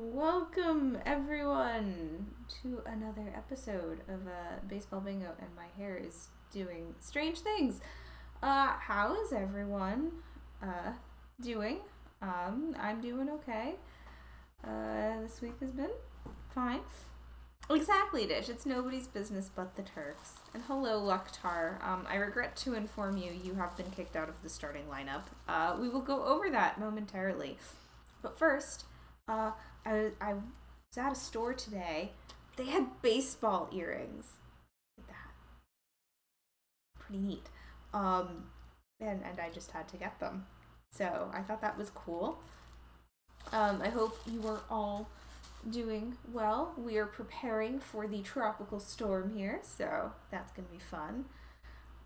Welcome everyone to another episode of Baseball Bingo, and my hair is doing strange things. How is everyone doing? I'm doing okay. This week has been fine. Exactly, Dish. It's nobody's business but the Turks. And hello, Lucktar. I regret to inform you, you have been kicked out of the starting lineup. We will go over that momentarily. But first, uh, I was at a store today. They had baseball earrings. Look at that. Pretty neat. And I just had to get them. So I thought that was cool. I hope you are all doing well. We are preparing for the tropical storm here, so that's gonna be fun.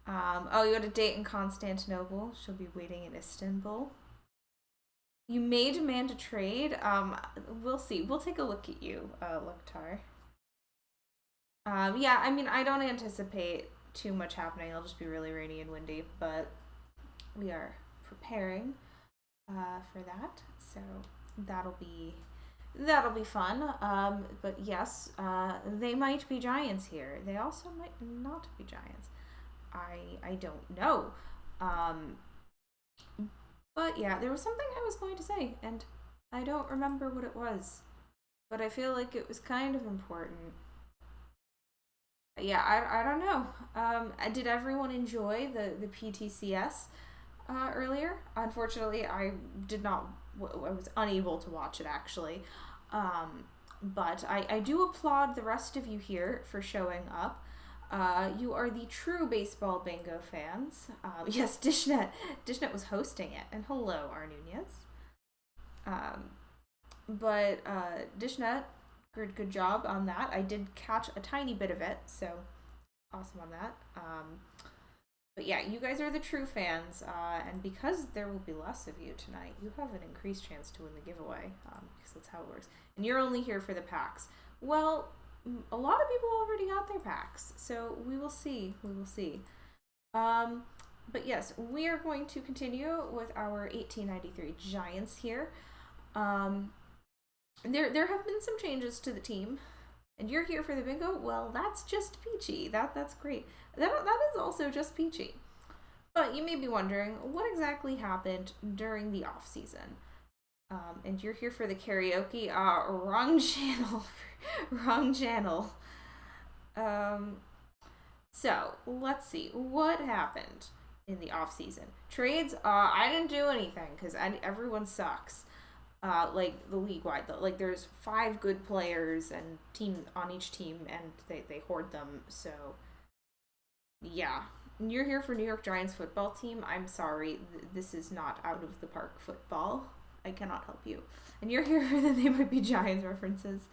Oh, you had a date in Constantinople. She'll be waiting in Istanbul. You may demand a trade. We'll see. We'll take a look at you, Loktar. Yeah, I mean, I don't anticipate too much happening. It'll just be really rainy and windy, but we are preparing for that. So that'll be fun. But yes, they might be giants here. They also might not be giants. I don't know. Um, but yeah, there was something I was going to say, and I don't remember what it was. But I feel like it was kind of important. Yeah, I don't know. Did everyone enjoy the PTCS earlier? Unfortunately, I did not. I was unable to watch it actually. But I do applaud the rest of you here for showing up. You are the true baseball bingo fans. Yes, Dishnet was hosting it, and hello, Arnunias. Um, but Dishnet, good job on that. I did catch a tiny bit of it, so awesome on that. But yeah, you guys are the true fans, and because there will be less of you tonight, you have an increased chance to win the giveaway, because that's how it works. And you're only here for the packs. Well, a lot of people already got their packs, so we will see. We will see. But yes, we are going to continue with our 1893 Giants here. There have been some changes to the team, and you're here for the bingo. Well, that's just peachy. That's great. That is also just peachy. But you may be wondering what exactly happened during the off season. And you're here for the karaoke. Wrong channel. Wrong channel. So let's see what happened in the off season. Trades. I didn't do anything because everyone sucks. Like the league wide though. Like there's 5 good players and team on each team, and they hoard them. So yeah, you're here for New York Giants football team. I'm sorry, this is not out of the park football. I cannot help you. And you're here for the They Might Be Giants references.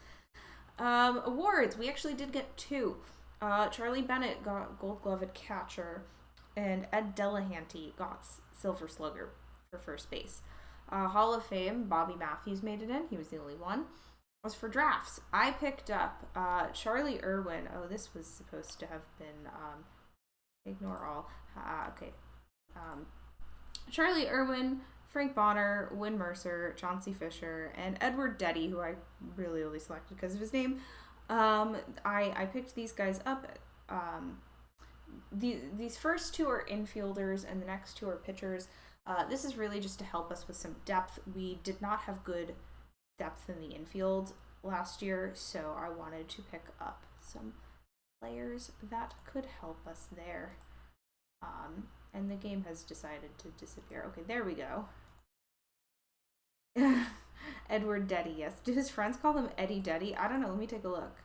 Awards. We actually did get 2. Charlie Bennett got Gold Glove at catcher, and Ed Delahanty got Silver Slugger for first base. Hall of Fame, Bobby Matthews made it in. He was the only one. As for drafts, I picked up Charlie Irwin. Oh, this was supposed to have been ignore all. Okay. Charlie Irwin, Frank Bonner, Win Mercer, Chauncey Fisher, and Edward Deddy, who I really only selected because of his name. I picked these guys up. These first 2 are infielders, and the next 2 are pitchers. This is really just to help us with some depth. We did not have good depth in the infield last year, so I wanted to pick up some players that could help us there. And the game has decided to disappear. Okay, there we go. Edward Deddy, yes. Do his friends call him Eddie Deddy? I don't know. Let me take a look.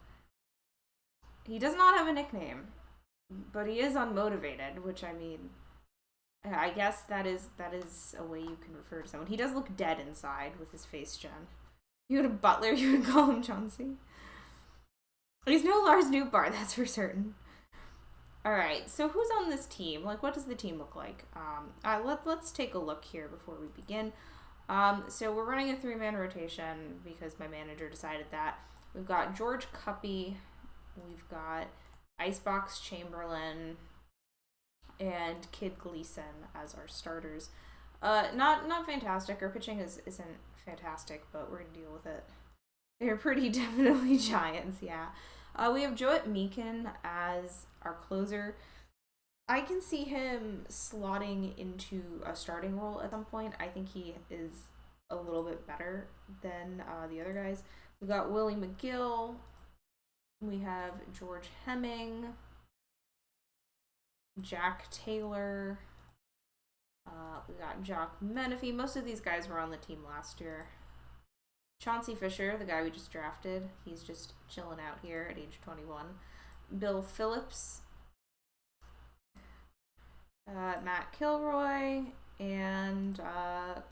He does not have a nickname, but he is unmotivated, which I mean, I guess that is a way you can refer to someone. He does look dead inside with his face gen. You had a butler, you would call him Chauncey. He's no Lars Newbar, that's for certain. Alright, so who's on this team? Like, what does the team look like? Let's take a look here before we begin. So we're running a 3-man rotation because my manager decided that. We've got George Cuppy, we've got Icebox Chamberlain, and Kid Gleason as our starters. Not fantastic. Our pitching isn't fantastic, but we're gonna deal with it. They're pretty definitely giants, yeah. We have Joet Meakin as our closer. I can see him slotting into a starting role at some point. I think he is a little bit better than the other guys. We got Willie McGill. We have George Hemming, Jack Taylor. We got Jock Menifee. Most of these guys were on the team last year. Chauncey Fisher, the guy we just drafted, he's just chilling out here at age 21. Bill Phillips, Matt Kilroy, and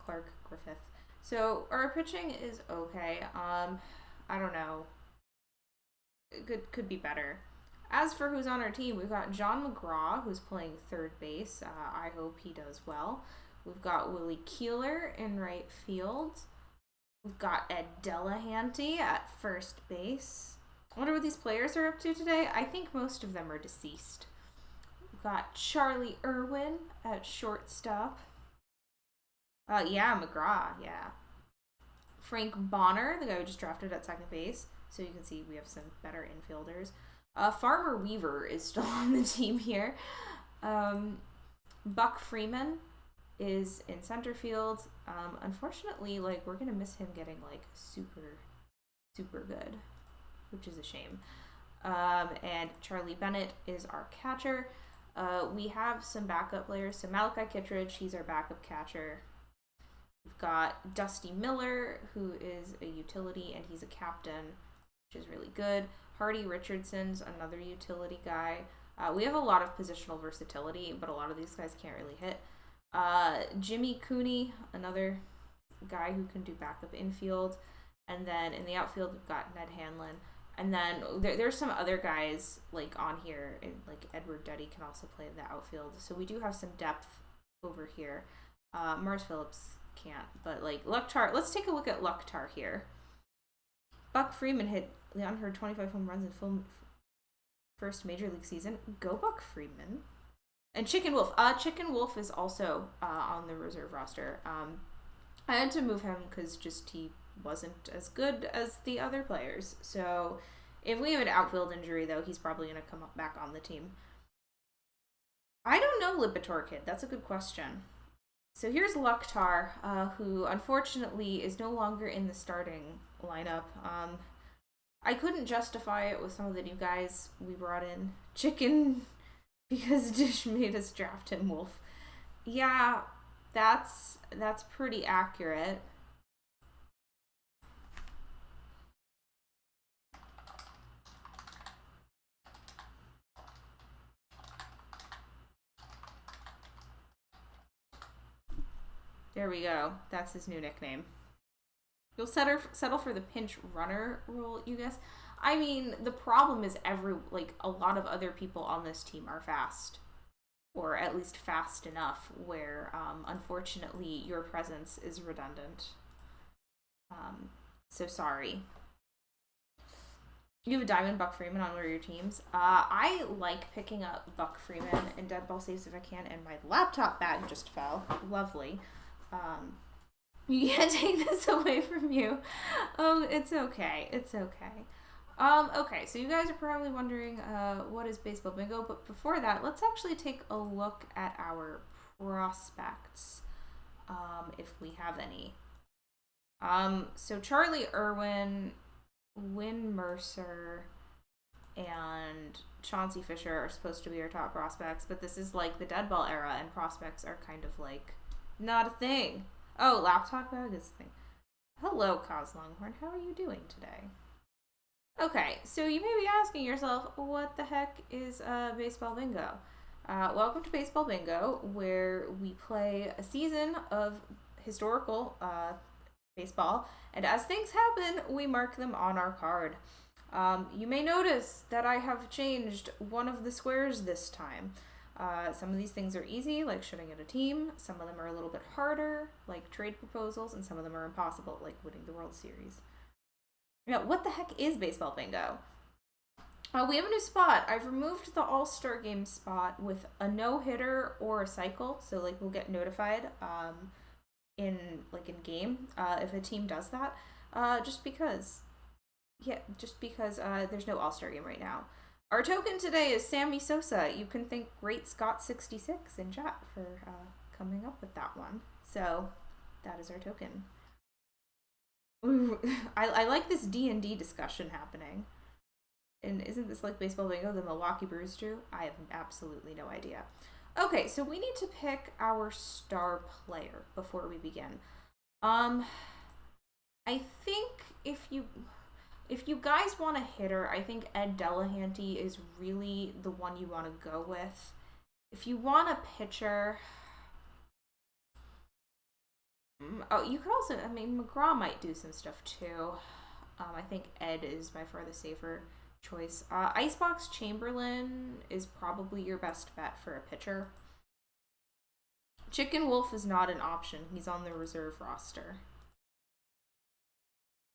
Clark Griffith. So our pitching is okay. I don't know. It could be better. As for who's on our team, we've got John McGraw, who's playing third base. I hope he does well. We've got Willie Keeler in right field. We've got Ed Delahanty at first base. I wonder what these players are up to today. I think most of them are deceased. We've got Charlie Irwin at shortstop. Yeah, McGraw, yeah. Frank Bonner, the guy we just drafted at second base. So you can see we have some better infielders. Farmer Weaver is still on the team here. Buck Freeman is in center field. Unfortunately, like, we're gonna miss him getting like super good, which is a shame. And Charlie Bennett is our catcher. We have some backup players. So Malachi Kittredge, he's our backup catcher. We've got Dusty Miller, who is a utility, and he's a captain, which is really good. Hardy Richardson's another utility guy. We have a lot of positional versatility, but a lot of these guys can't really hit. Jimmy Cooney, another guy who can do backup infield. And then in the outfield, we've got Ned Hanlon. And then there's some other guys like on here, and like Edward Duddy can also play in the outfield. So we do have some depth over here. Mars Phillips can't, but like Lucktar, let's take a look at Lucktar here. Buck Freeman hit the unheard 25 home runs in full first major league season. Go Buck Freeman. And Chicken Wolf. Chicken Wolf is also on the reserve roster. I had to move him because just he wasn't as good as the other players. So if we have an outfield injury, though, he's probably going to come back on the team. I don't know Lipitor Kid. That's a good question. So here's Lucktar, who unfortunately is no longer in the starting lineup. I couldn't justify it with some of the new guys we brought in. Chicken, because Dish made us draft him, Wolf. Yeah, that's pretty accurate. There we go. That's his new nickname. You'll settle for the pinch runner role, you guess. I mean, the problem is a lot of other people on this team are fast. Or at least fast enough where, unfortunately, your presence is redundant. So sorry. You have a diamond Buck Freeman on one of your teams. I like picking up Buck Freeman in dead ball saves if I can, and my laptop bag just fell. Lovely. You can't take this away from you. It's okay. It's okay. Okay, so you guys are probably wondering what is Baseball Bingo, but before that, let's actually take a look at our prospects, if we have any. So Charlie Irwin, Win Mercer, and Chauncey Fisher are supposed to be our top prospects, but this is like the dead ball era, and prospects are kind of like not a thing. Oh, laptop bag is a thing. Hello, Cos Longhorn. How are you doing today? Okay, so you may be asking yourself, what the heck is Baseball Bingo? Welcome to Baseball Bingo, where we play a season of historical baseball, and as things happen, we mark them on our card. You may notice that I have changed one of the squares this time. Some of these things are easy, like shooting at a team. Some of them are a little bit harder, like trade proposals, and some of them are impossible, like winning the World Series. Now, what the heck is Baseball Bingo? We have a new spot. I've removed the All-Star Game spot with a no-hitter or a cycle, so like we'll get notified in game if a team does that. Just because Yeah, just because there's no All-Star game right now. Our token today is Sammy Sosa. You can thank Great Scott 66 in chat for coming up with that one. So that is our token. Ooh, I like this D&D discussion happening. And isn't this like Baseball Bingo, the Milwaukee Brewers drew? I have absolutely no idea. Okay, so we need to pick our star player before we begin. I think if you guys want a hitter, I think Ed Delahanty is really the one you want to go with. If you want a pitcher, you could also, I mean, McGraw might do some stuff too. I think Ed is by far the safer choice. Icebox Chamberlain is probably your best bet for a pitcher. Chicken Wolf is not an option. He's on the reserve roster.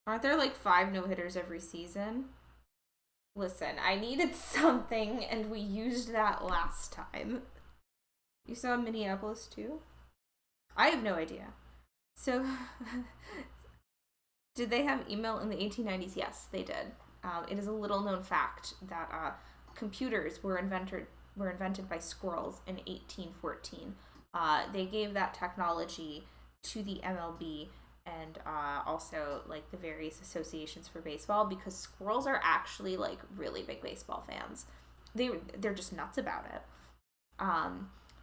Aren't there like 5 no-hitters every season? Listen, I needed something and we used that last time. You saw Minneapolis too? I have no idea. So, did they have email in the 1890s? Yes, they did. It is a little known fact that computers were invented by squirrels in 1814. They gave that technology to the MLB and also like the various associations for baseball because squirrels are actually like really big baseball fans. They're just nuts about it.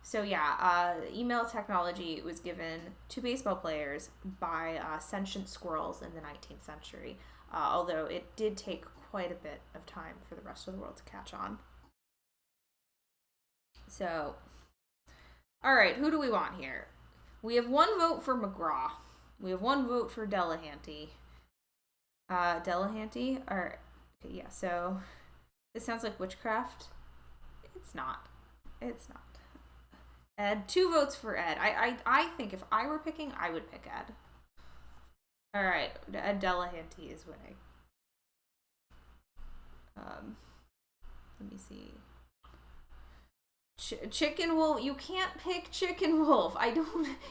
So yeah, email technology was given to baseball players by sentient squirrels in the 19th century, although it did take quite a bit of time for the rest of the world to catch on. So, all right, who do we want here? We have 1 vote for McGraw. We have 1 vote for Delahanty. Delahanty? Okay, yeah, so this sounds like witchcraft. It's not. It's not. Ed, 2 votes for Ed. I think if I were picking, I would pick Ed. All right, Ed Delahanty is winning. Let me see. Chicken Wolf. You can't pick Chicken Wolf.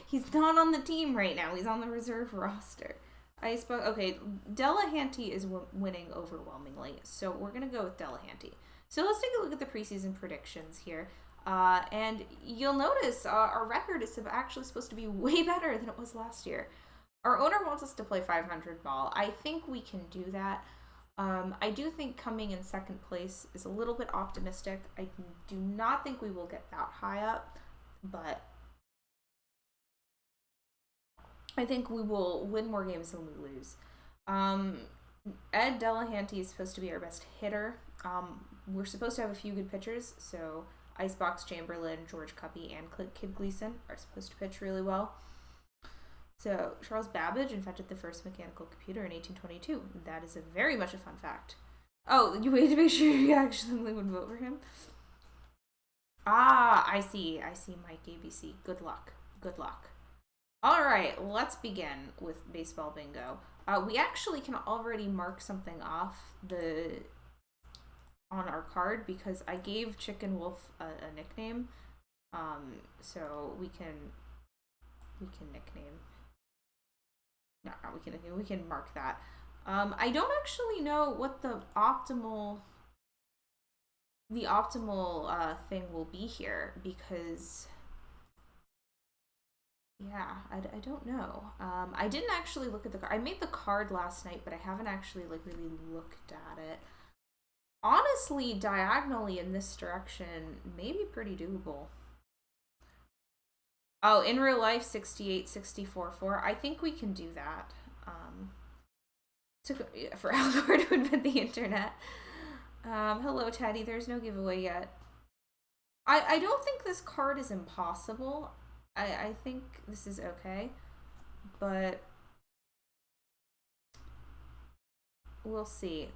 He's not on the team right now. He's on the reserve roster. Okay, Delahanty is winning overwhelmingly, so we're gonna go with Delahanty. So let's take a look at the preseason predictions here. And you'll notice our record is actually supposed to be way better than it was last year. Our owner wants us to play 500 ball. I think we can do that. I do think coming in second place is a little bit optimistic. I do not think we will get that high up, but I think we will win more games than we lose. Ed Delahanty is supposed to be our best hitter. We're supposed to have a few good pitchers, so Icebox Chamberlain, George Cuppy, and Kid Gleason are supposed to pitch really well. So, Charles Babbage invented the first mechanical computer in 1822. That is very much a fun fact. Oh, you waited to make sure you actually would vote for him? I see Mike ABC. Good luck. All right, let's begin with Baseball Bingo. We actually can already mark something off on our card because I gave Chicken Wolf a nickname, so we can nickname. No, we can mark that. I don't actually know what the optimal thing will be here because yeah, I don't know. I didn't actually look at the card. I made the card last night, but I haven't actually like really looked at it. Honestly, diagonally in this direction may be pretty doable. Oh, in real life, 68, 64, 4. I think we can do that. Took for Algor to invent the internet. Hello, Teddy. There's no giveaway yet. I don't think this card is impossible. I think this is okay. But we'll see.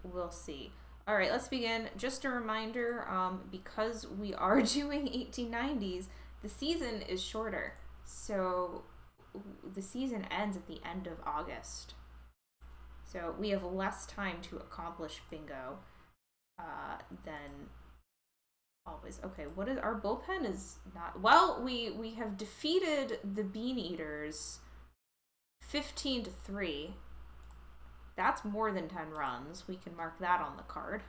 All right, let's begin. Just a reminder, because we are doing 1890s, the season is shorter. So the season ends at the end of August. So we have less time to accomplish bingo than always. Okay, what is our bullpen is not well, we have defeated the Bean Eaters 15-3. That's more than 10 runs. We can mark that on the card.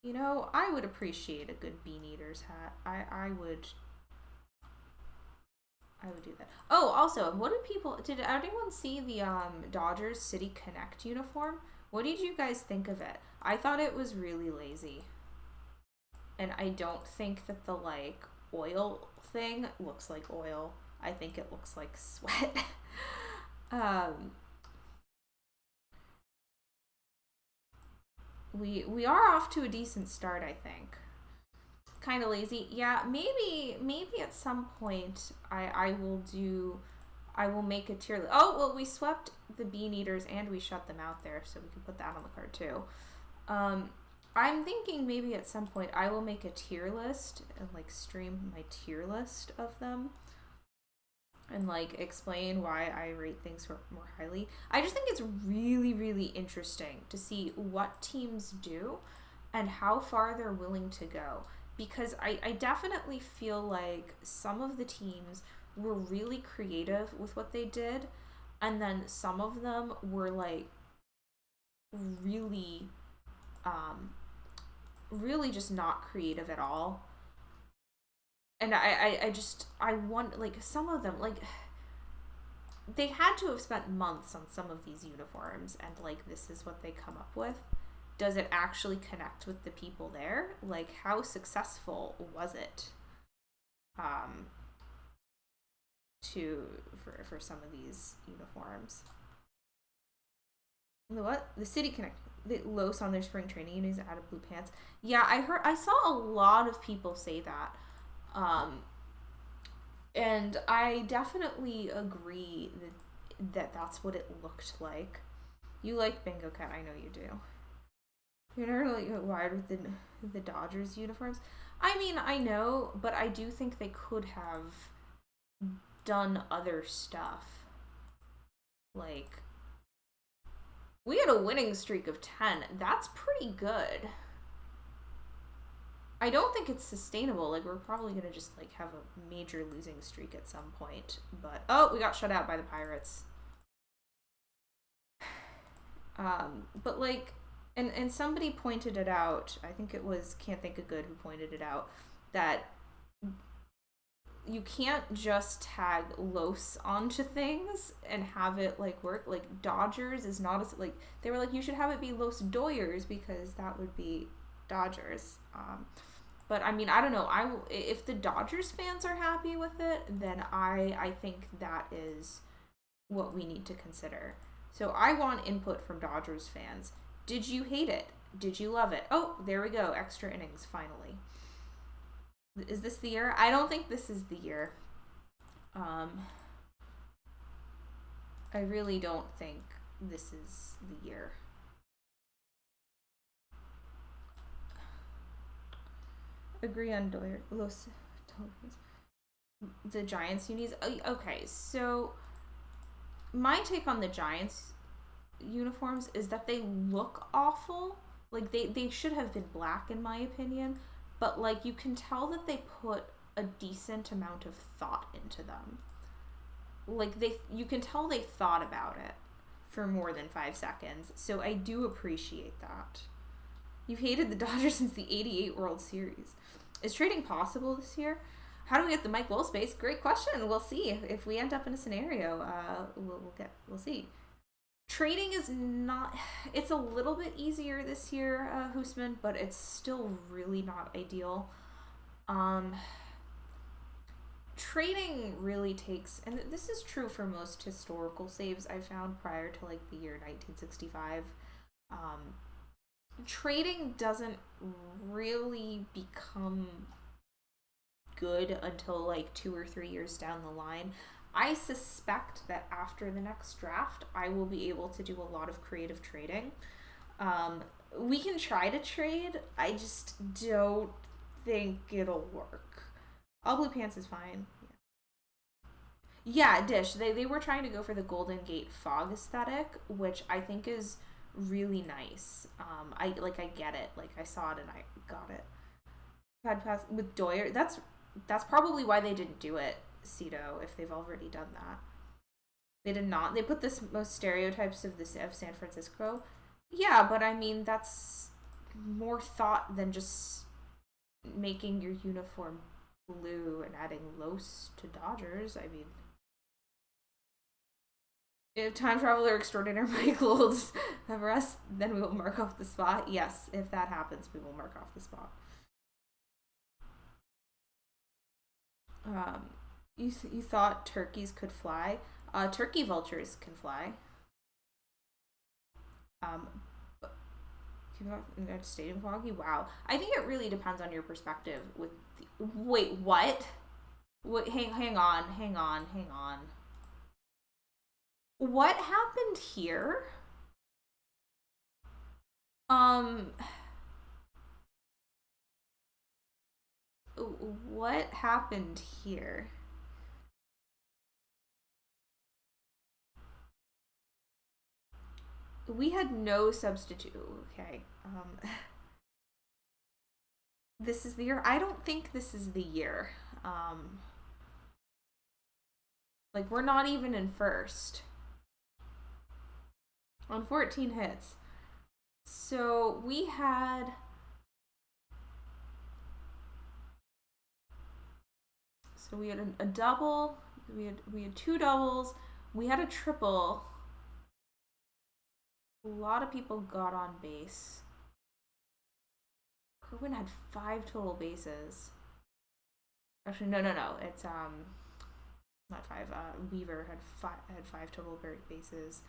You know, I would appreciate a good Bean Eater's hat. I would do that. Oh, also, did anyone see the Dodgers City Connect uniform? What did you guys think of it? I thought it was really lazy. And I don't think that the, like, oil thing looks like oil. I think it looks like sweat. We are off to a decent start, I think. Kind of lazy. Yeah, maybe at some point I will make a tier list. Oh, well, we swept the Bean Eaters and we shut them out there, so we can put that on the card too. I'm thinking maybe at some point I will make a tier list and, like, stream my tier list of them and, like, explain why I rate things more highly. I just think it's really, really interesting to see what teams do and how far they're willing to go. Because I definitely feel like some of the teams were really creative with what they did, and then some of them were, like, really, really just not creative at all. And I want, like, some of them, like, they had to have spent months on some of these uniforms, and, like, this is what they come up with. Does it actually connect with the people there? Like, how successful was it? For some of these uniforms. What? The City Connect. The Los on their spring training unis added blue pants. Yeah, I saw a lot of people say that. And I definitely agree that that's what it looked like. You like Bingo Cat, I know you do. You're never really wired with the Dodgers uniforms. I mean, I know, but I do think they could have done other stuff. Like, we had a winning streak of 10. That's pretty good. I don't think it's sustainable. Like, we're probably going to just, like, have a major losing streak at some point. But, oh, we got shut out by the Pirates. But, like, and somebody pointed it out, I think it was Can't Think of Good who pointed it out, that you can't just tag Los onto things and have it, like, work. Like, Dodgers is not as, like, they were like, you should have it be Los Doyers because that would be Dodgers. But I mean, I don't know. If the Dodgers fans are happy with it, then I think that is what we need to consider. So I want input from Dodgers fans. Did you hate it? Did you love it? Oh, there we go. Extra innings, finally. Is this the year? I don't think this is the year. I really don't think this is the year. Agree on Los the Giants unis. Okay, so my take on the Giants uniforms is that they look awful. Like, they should have been black in my opinion, but, like, you can tell that they put a decent amount of thought into them. Like, you can tell they thought about it for more than 5 seconds. So I do appreciate that. You've hated the Dodgers since the '88 World Series. Is trading possible this year? How do we get the Mike Will space? Great question. We'll see. If we end up in a scenario, we'll see. Trading is not... It's a little bit easier this year, Hoosman, but it's still really not ideal. Trading really takes... And this is true for most historical saves I found prior to, like, the year 1965. Trading doesn't really become good until, like, 2 or 3 years down the line. I suspect that after the next draft, I will be able to do a lot of creative trading. We can try to trade. I just don't think it'll work. All blue pants is fine. Yeah, Dish. They were trying to go for the Golden Gate fog aesthetic, which I think is really nice. I get it. Like, I saw it and I got it. Had pass with Doyer. That's probably why they didn't do it, Cito, if they've already done that. They did not. They put this most stereotypes of San Francisco. Yeah, but I mean that's more thought than just making your uniform blue and adding Los to Dodgers. I mean, if time traveler extraordinaire Michael have us, then we will mark off the spot. Yes, if that happens, we will mark off the spot. You thought turkeys could fly? Turkey vultures can fly. Stadium foggy. Wow. I think it really depends on your perspective. Wait, what? Wait, hang on. What happened here? What happened here? We had no substitute. Okay. This is the year. I don't think this is the year. Like, we're not even in first. On 14 hits. So we had a double, we had two doubles, we had a triple. A lot of people got on base. Kerwin had 5 total bases. Actually, no. It's not 5. Weaver had 5 total bases.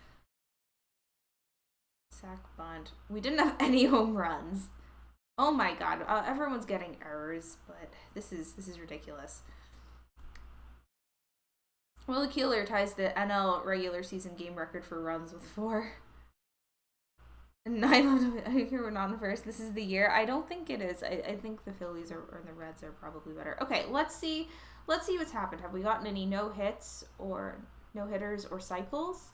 Sack bunt. We didn't have any home runs. Oh my god! Everyone's getting errors, but this is ridiculous. Willie Keeler ties the NL regular season game record for runs with 4. And I think we're not in first. This is the year. I don't think it is. I think the Phillies or the Reds are probably better. Okay, let's see what's happened. Have we gotten any no hits or no hitters or cycles?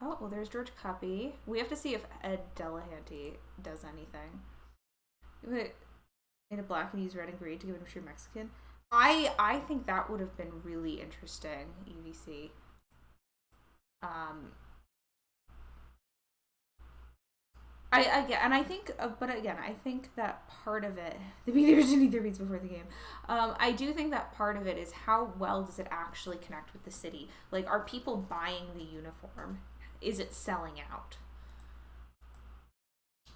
Oh, well, there's George Cuppy. We have to see if Ed Delahanty does anything. In a black and use red and green to give him a true Mexican. I think that would have been really interesting. EVC. I think that part of it, there's either beats before the game. I do think that part of it is how well does it actually connect with the city? Like, are people buying the uniform? Is it selling out?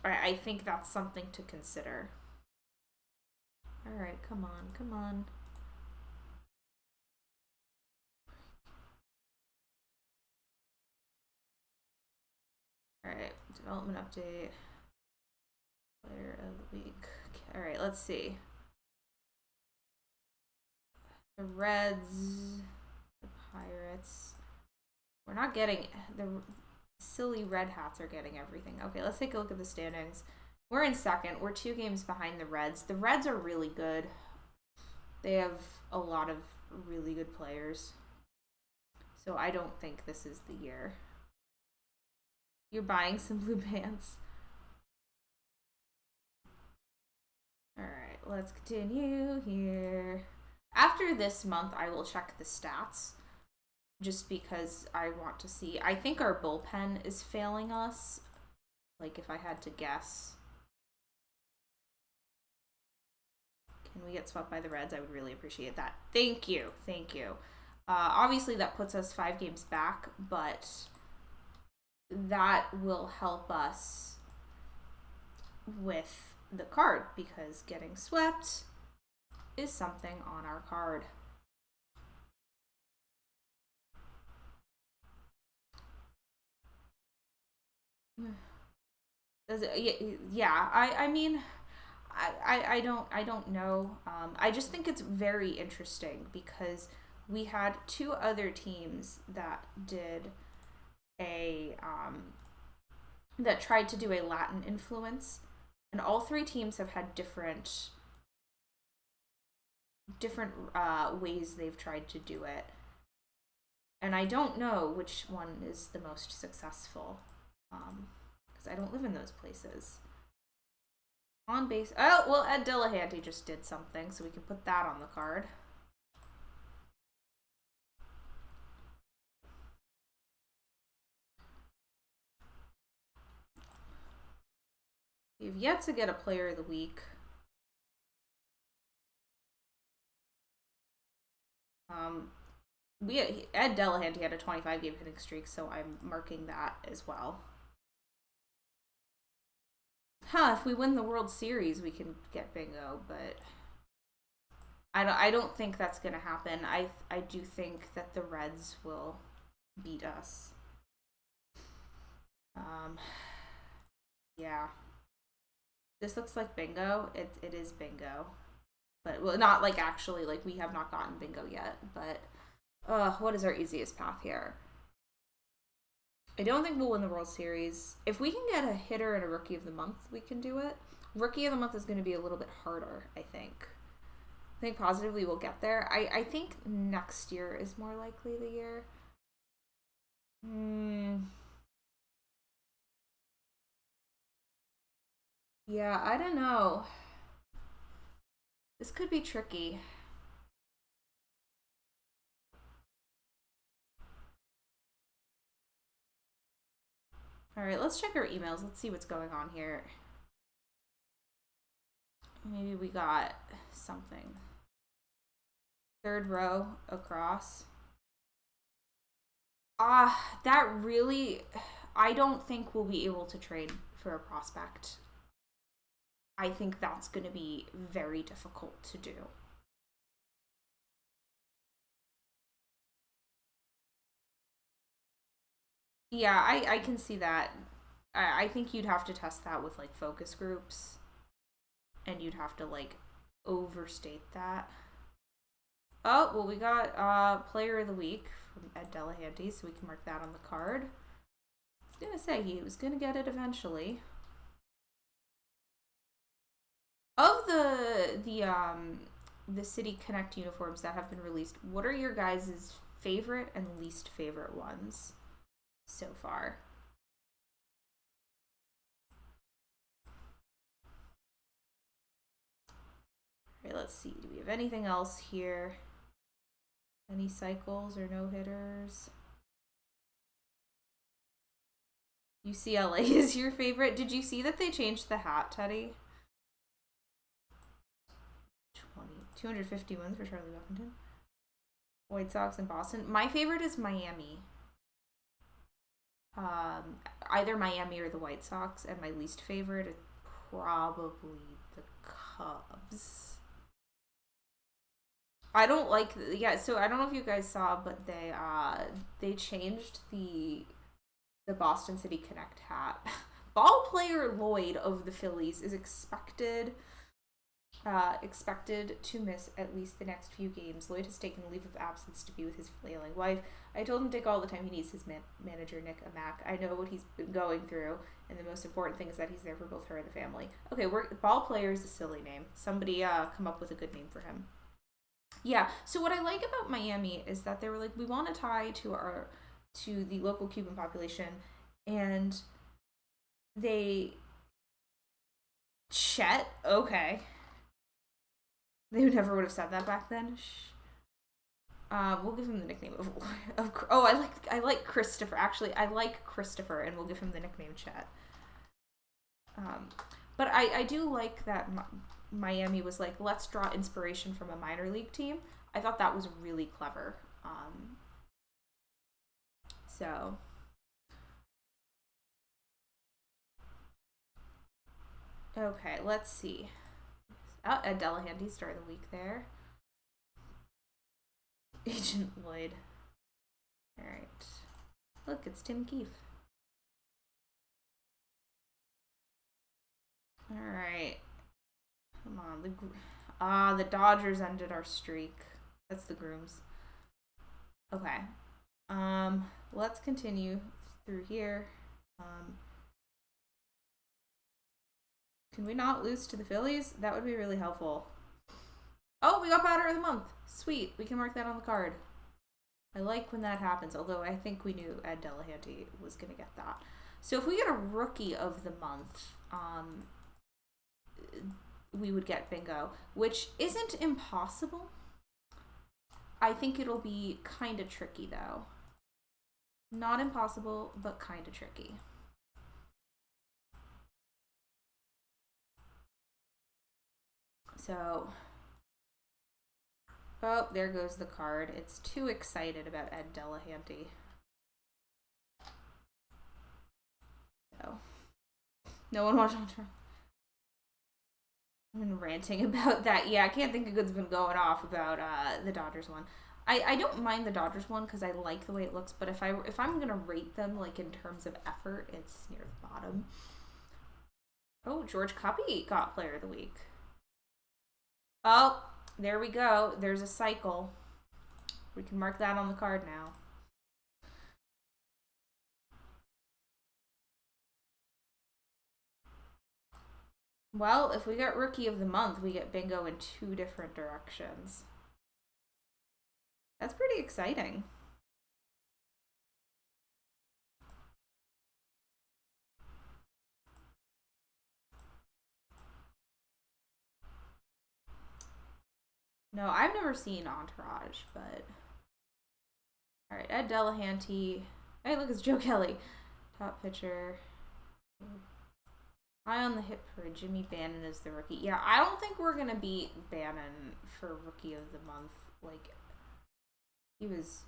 I think that's something to consider. All right, come on. All right, development update. Player of the week. All right, let's see. The Reds, the Pirates. We're not getting the silly Red Hats are getting everything. Okay, let's take a look at the standings. We're in second. We're 2 games behind the Reds. The Reds are really good. They have a lot of really good players. So I don't think this is the year. You're buying some blue pants. Alright, let's continue here. After this month, I will check the stats. Just because I want to see. I think our bullpen is failing us. Like, if I had to guess. Can we get swept by the Reds? I would really appreciate that. Thank you. Obviously, that puts us 5 games back, but that will help us with the card because getting swept is something on our card. Does it, yeah, I mean, I don't know. I just think it's very interesting because we had 2 other teams that did that tried to do a Latin influence, and all 3 teams have had different ways they've tried to do it, and I don't know which one is the most successful because I don't live in those places. On base. Oh, well, Ed Delahanty just did something, so we can put that on the card. We've yet to get a player of the week. Ed Delahanty had a 25-game hitting streak, so I'm marking that as well. If we win the World Series, we can get bingo, but I don't think that's gonna happen. I do think that the Reds will beat us. Yeah. This looks like bingo. It is bingo. But, well, not like actually, like we have not gotten bingo yet, but what is our easiest path here? I don't think we'll win the World Series. If we can get a hitter and a Rookie of the Month, we can do it. Rookie of the Month is going to be a little bit harder, I think. I think positively we'll get there. I think next year is more likely the year. Yeah, I don't know. This could be tricky. Alright, let's check our emails. Let's see what's going on here. Maybe we got something. Third row across. That really... I don't think we'll be able to trade for a prospect. I think that's going to be very difficult to do. Yeah, I can see that. I think you'd have to test that with like focus groups, and you'd have to like overstate that. Oh, well, we got player of the week from Ed Delahanty, so we can mark that on the card. I was gonna say he was gonna get it eventually. Of the City Connect uniforms that have been released, what are your guys' favorite and least favorite ones so far? All right, let's see. Do we have anything else here? Any cycles or no-hitters? UCLA is your favorite. Did you see that they changed the hat, Teddy? 250 wins for Charlie Buffington. White Sox and Boston. My favorite is Miami. Either Miami or the White Sox, and my least favorite is probably the Cubs. I don't like so I don't know if you guys saw, but they changed the Boston City Connect hat. Ball player Lloyd of the Phillies is expected to miss at least the next few games. Lloyd has taken a leave of absence to be with his flailing wife. I told him to take all the time he needs his manager, Nick Amack. I know what he's been going through, and the most important thing is that he's there for both her and the family. Okay, ball player is a silly name. Somebody come up with a good name for him. Yeah, so what I like about Miami is that they were like, we want to tie to the local Cuban population, and Chet, okay. They never would have said that back then. We'll give him the nickname of I like Christopher. Actually, I like Christopher, and we'll give him the nickname Chet. But I do like that Miami was like, let's draw inspiration from a minor league team. I thought that was really clever. So okay, let's see. Ed Delahanty, start of the week there. Agent Lloyd. Alright. Look, it's Tim Keefe. Alright. Come on. The Dodgers ended our streak. That's the Grooms. Okay. Let's continue through here. Can we not lose to the Phillies? That would be really helpful. Oh, we got batter of the month. Sweet. We can mark that on the card. I like when that happens, although I think we knew Ed Delahanty was going to get that. So if we get a rookie of the month, we would get bingo, which isn't impossible. I think it'll be kind of tricky, though. Not impossible, but kind of tricky. So, oh, there goes the card. It's too excited about Ed Delahanty. So, no one watched I've been ranting about that. Yeah, I can't think of good's been going off about the Dodgers one. I don't mind the Dodgers one because I like the way it looks, but if I'm gonna rate them like in terms of effort, it's near the bottom. Oh, George Cuppy got Player of the Week. Oh, there we go. There's a cycle. We can mark that on the card now. Well, if we get Rookie of the Month, we get bingo in 2 different directions. That's pretty exciting. No, I've never seen Entourage, but... Alright, Ed Delahanty. Hey, look, it's Joe Kelly. Top pitcher. Eye on the hip for Jimmy Bannon as the rookie. Yeah, I don't think we're going to beat Bannon for Rookie of the Month. Like, he was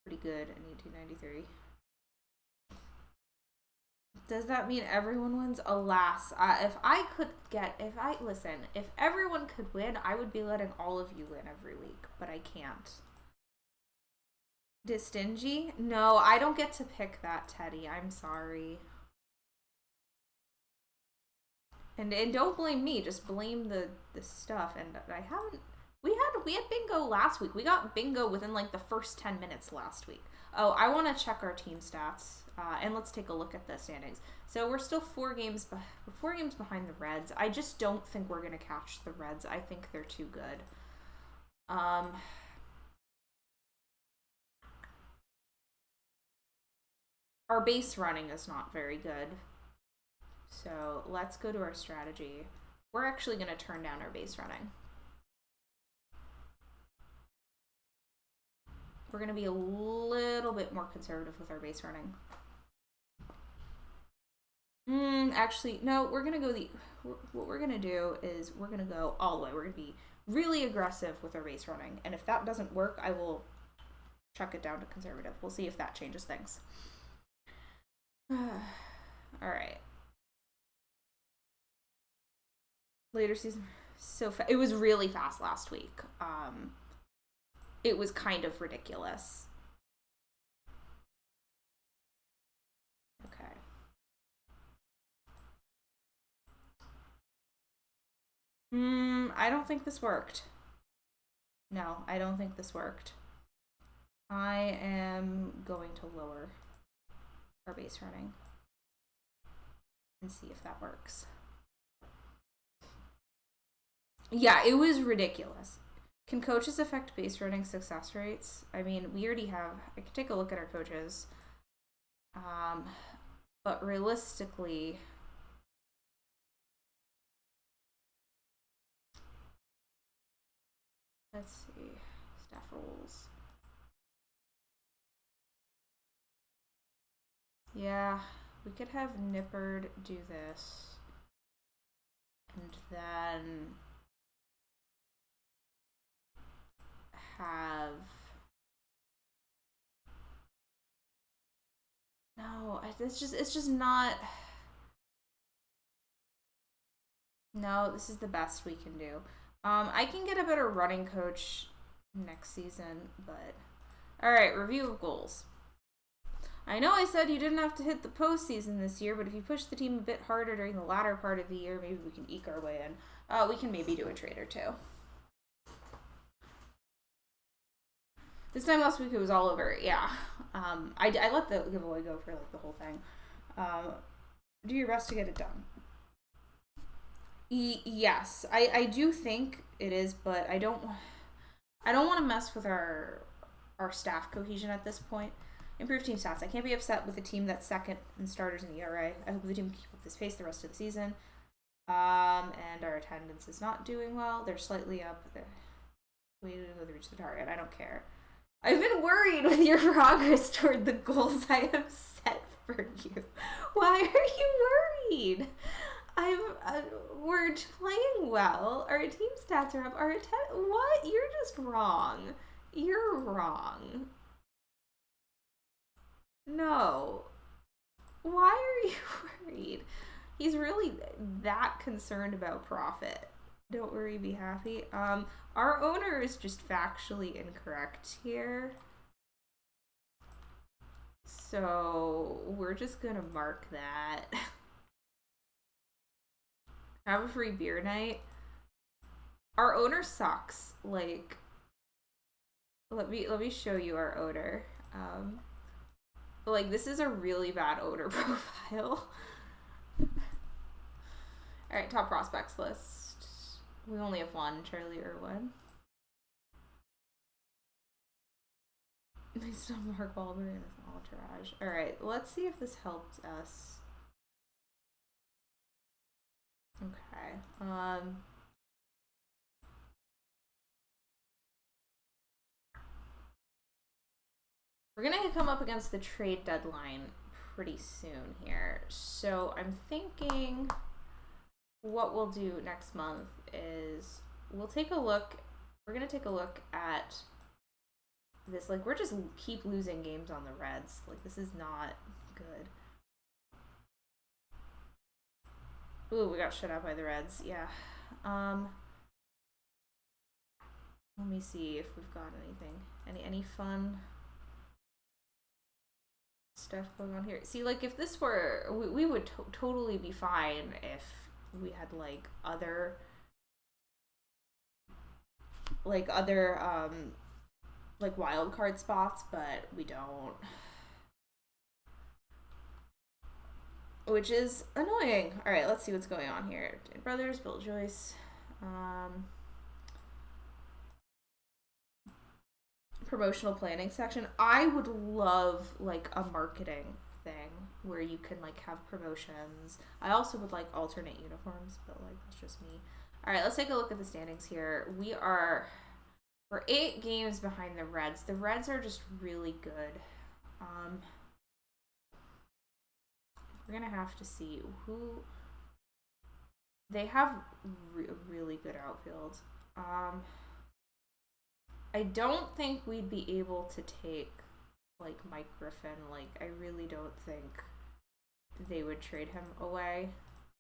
pretty good in 1893. Does that mean everyone wins? Alas, if everyone could win, I would be letting all of you win every week, but I can't. Distingy? No, I don't get to pick that, Teddy. I'm sorry. And don't blame me, just blame the stuff. And I haven't... We had bingo last week. We got bingo within like the first 10 minutes last week. Oh, I want to check our team stats. And let's take a look at the standings. So we're still 4 games behind the Reds. I just don't think we're going to catch the Reds. I think they're too good. Our base running is not very good. So let's go to our strategy. We're actually going to turn down our base running. We're going to be a little bit more conservative with our base running. Actually, no, we're going to go what we're going to do is we're going to go all the way. We're going to be really aggressive with our base running. And if that doesn't work, I will chuck it down to conservative. We'll see if that changes things. All right. Later season, so it was really fast last week. It was kind of ridiculous. Okay. I don't think this worked. No, I don't think this worked. I am going to lower our base running and see if that works. Yeah, it was ridiculous. Can coaches affect base running success rates? I mean, we already have... I can take a look at our coaches. But realistically... Let's see. Staff roles. Yeah, we could have Nippard do this. And then... have... No, it's just not... No, this is the best we can do. I can get a better running coach next season, but... Alright, review of goals. I know I said you didn't have to hit the postseason this year, but if you push the team a bit harder during the latter part of the year, maybe we can eke our way in. We can maybe do a trade or two. This time last week it was all over, yeah. I let the giveaway go for like the whole thing. Do your best to get it done. Yes, I do think it is, but I don't want to mess with our staff cohesion at this point. Improve team stats. I can't be upset with a team that's second in starters in ERA. I hope the team can keep up this pace the rest of the season. And our attendance is not doing well. They're slightly up. We will reach the target. I don't care. I've been worried with your progress toward the goals I have set for you. Why are you worried? We're playing well. Our team stats are up. What? You're just wrong. You're wrong. No. Why are you worried? He's really that concerned about profit. Don't worry, be happy. Our owner is just factually incorrect here. So we're just gonna mark that. Have a free beer night. Our owner sucks. Like, let me show you our owner. Like, this is a really bad owner profile. Alright, top prospects list. We only have one, Charlie Irwin. We still have Mark Wahlberg in his entourage. Alright, let's see if this helps us. Okay. We're gonna come up against the trade deadline pretty soon here. So I'm thinking what we'll do next month is we're gonna take a look at this. Like, we're just keep losing games on the Reds. Like, this is not good. Ooh, we got shut out by the Reds. Yeah. Let me see if we've got anything. Any fun stuff going on here? See, like, if this were, we would totally be fine if we had like other like wild card spots, but we don't, which is annoying. All right, let's see what's going on here. Brothers, Bill Joyce, promotional planning section. I would love like a marketing thing where you can like have promotions. I also would like alternate uniforms, but like that's just me. All right, let's take a look at the standings here. We're 8 games behind the Reds. The Reds are just really good. We're gonna have to see who they have. Really good outfield. I don't think we'd be able to take like Mike Griffin. Like, I really don't think they would trade him away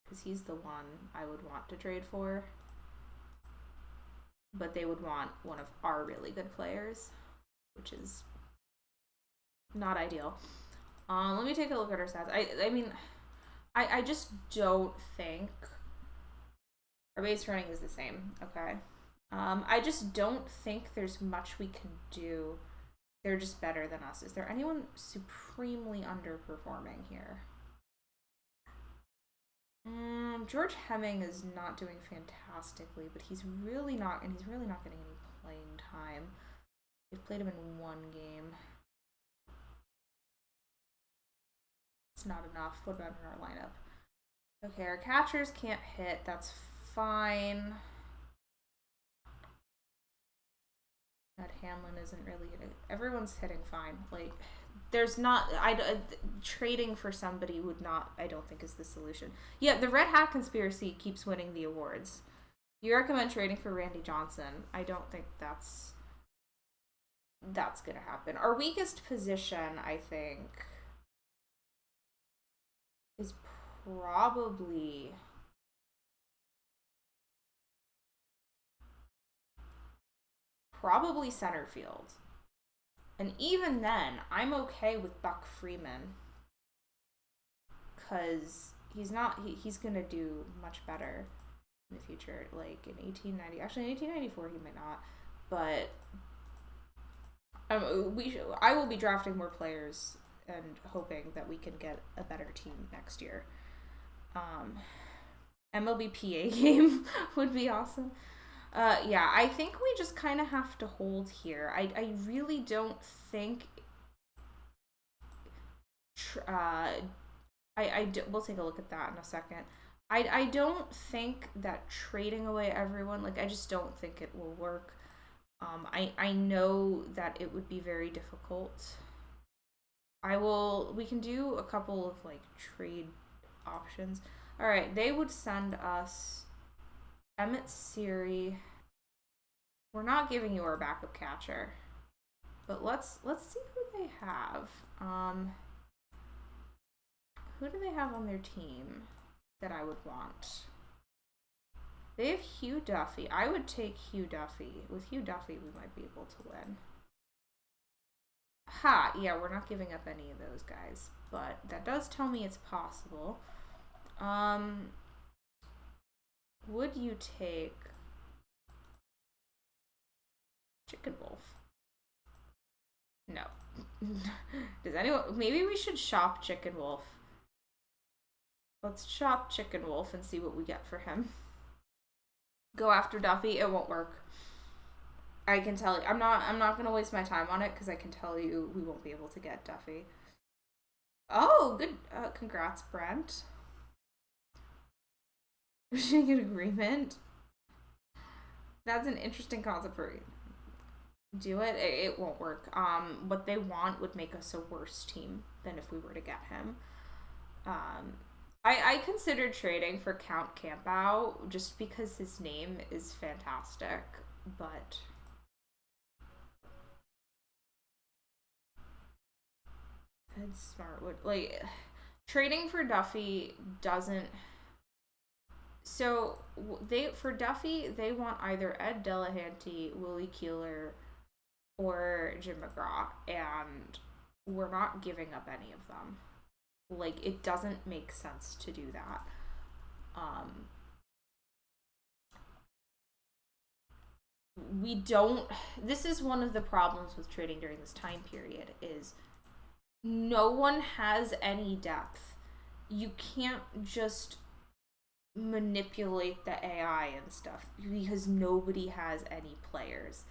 because he's the one I would want to trade for. But they would want one of our really good players, which is not ideal. Let me take a look at our stats. I mean, I just don't think our base running is the same. Okay. I just don't think there's much we can do. They're just better than us. Is there anyone supremely underperforming here? George Hemming is not doing fantastically, but he's really not getting any playing time. We've played him in 1 game. It's not enough. What about in our lineup? Okay, our catchers can't hit. That's fine. That Hanlon isn't really hitting. Everyone's hitting fine. Like, there's not. Trading for somebody would not. I don't think is the solution. Yeah, the Red Hat Conspiracy keeps winning the awards. You recommend trading for Randy Johnson? I don't think that's gonna happen. Our weakest position, I think, is probably center field. And even then, I'm okay with Buck Freeman because he's going to do much better in the future. Like in 1890, actually in 1894 he might not, but I will be drafting more players and hoping that we can get a better team next year. MLB PA game would be awesome. Yeah, I think we just kind of have to hold here. I really don't think. We'll take a look at that in a second. I don't think that trading away everyone, like, I just don't think it will work. I know that it would be very difficult. We can do a couple of like trade options. Alright, they would send us Emmett Siri. We're not giving you our backup catcher. But let's see who they have. Who do they have on their team that I would want? They have Hugh Duffy. I would take Hugh Duffy. With Hugh Duffy, we might be able to win. Ha! Yeah, we're not giving up any of those guys. But that does tell me it's possible. Would you take Chicken Wolf? No. Does anyone... Maybe we should shop Chicken Wolf. Let's shop Chicken Wolf and see what we get for him. Go after Duffy. It won't work. I can tell you. I'm not going to waste my time on it because I can tell you we won't be able to get Duffy. Oh, good. Congrats, Brent. Reaching an agreement. That's an interesting concept for you. Do it. It won't work. What they want would make us a worse team than if we were to get him. I considered trading for Count Campout just because his name is fantastic, but Ed Smart would like trading for Duffy doesn't. So for Duffy they want either Ed Delahanty, Willie Keeler, or Jim McGraw, and we're not giving up any of them. Like, it doesn't make sense to do that. We don't... This is one of the problems with trading during this time period, is no one has any depth. You can't just manipulate the AI and stuff, because nobody has any players.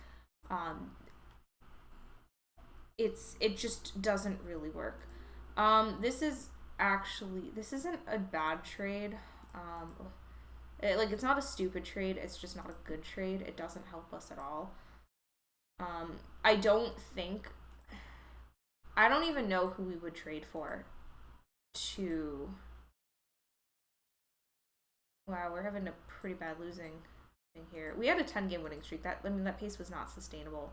It just doesn't really work. This isn't a bad trade. It's not a stupid trade. It's just not a good trade. It doesn't help us at all. I don't even know who we would trade for to... Wow, we're having a pretty bad losing thing here. We had a 10-game winning streak. That pace was not sustainable.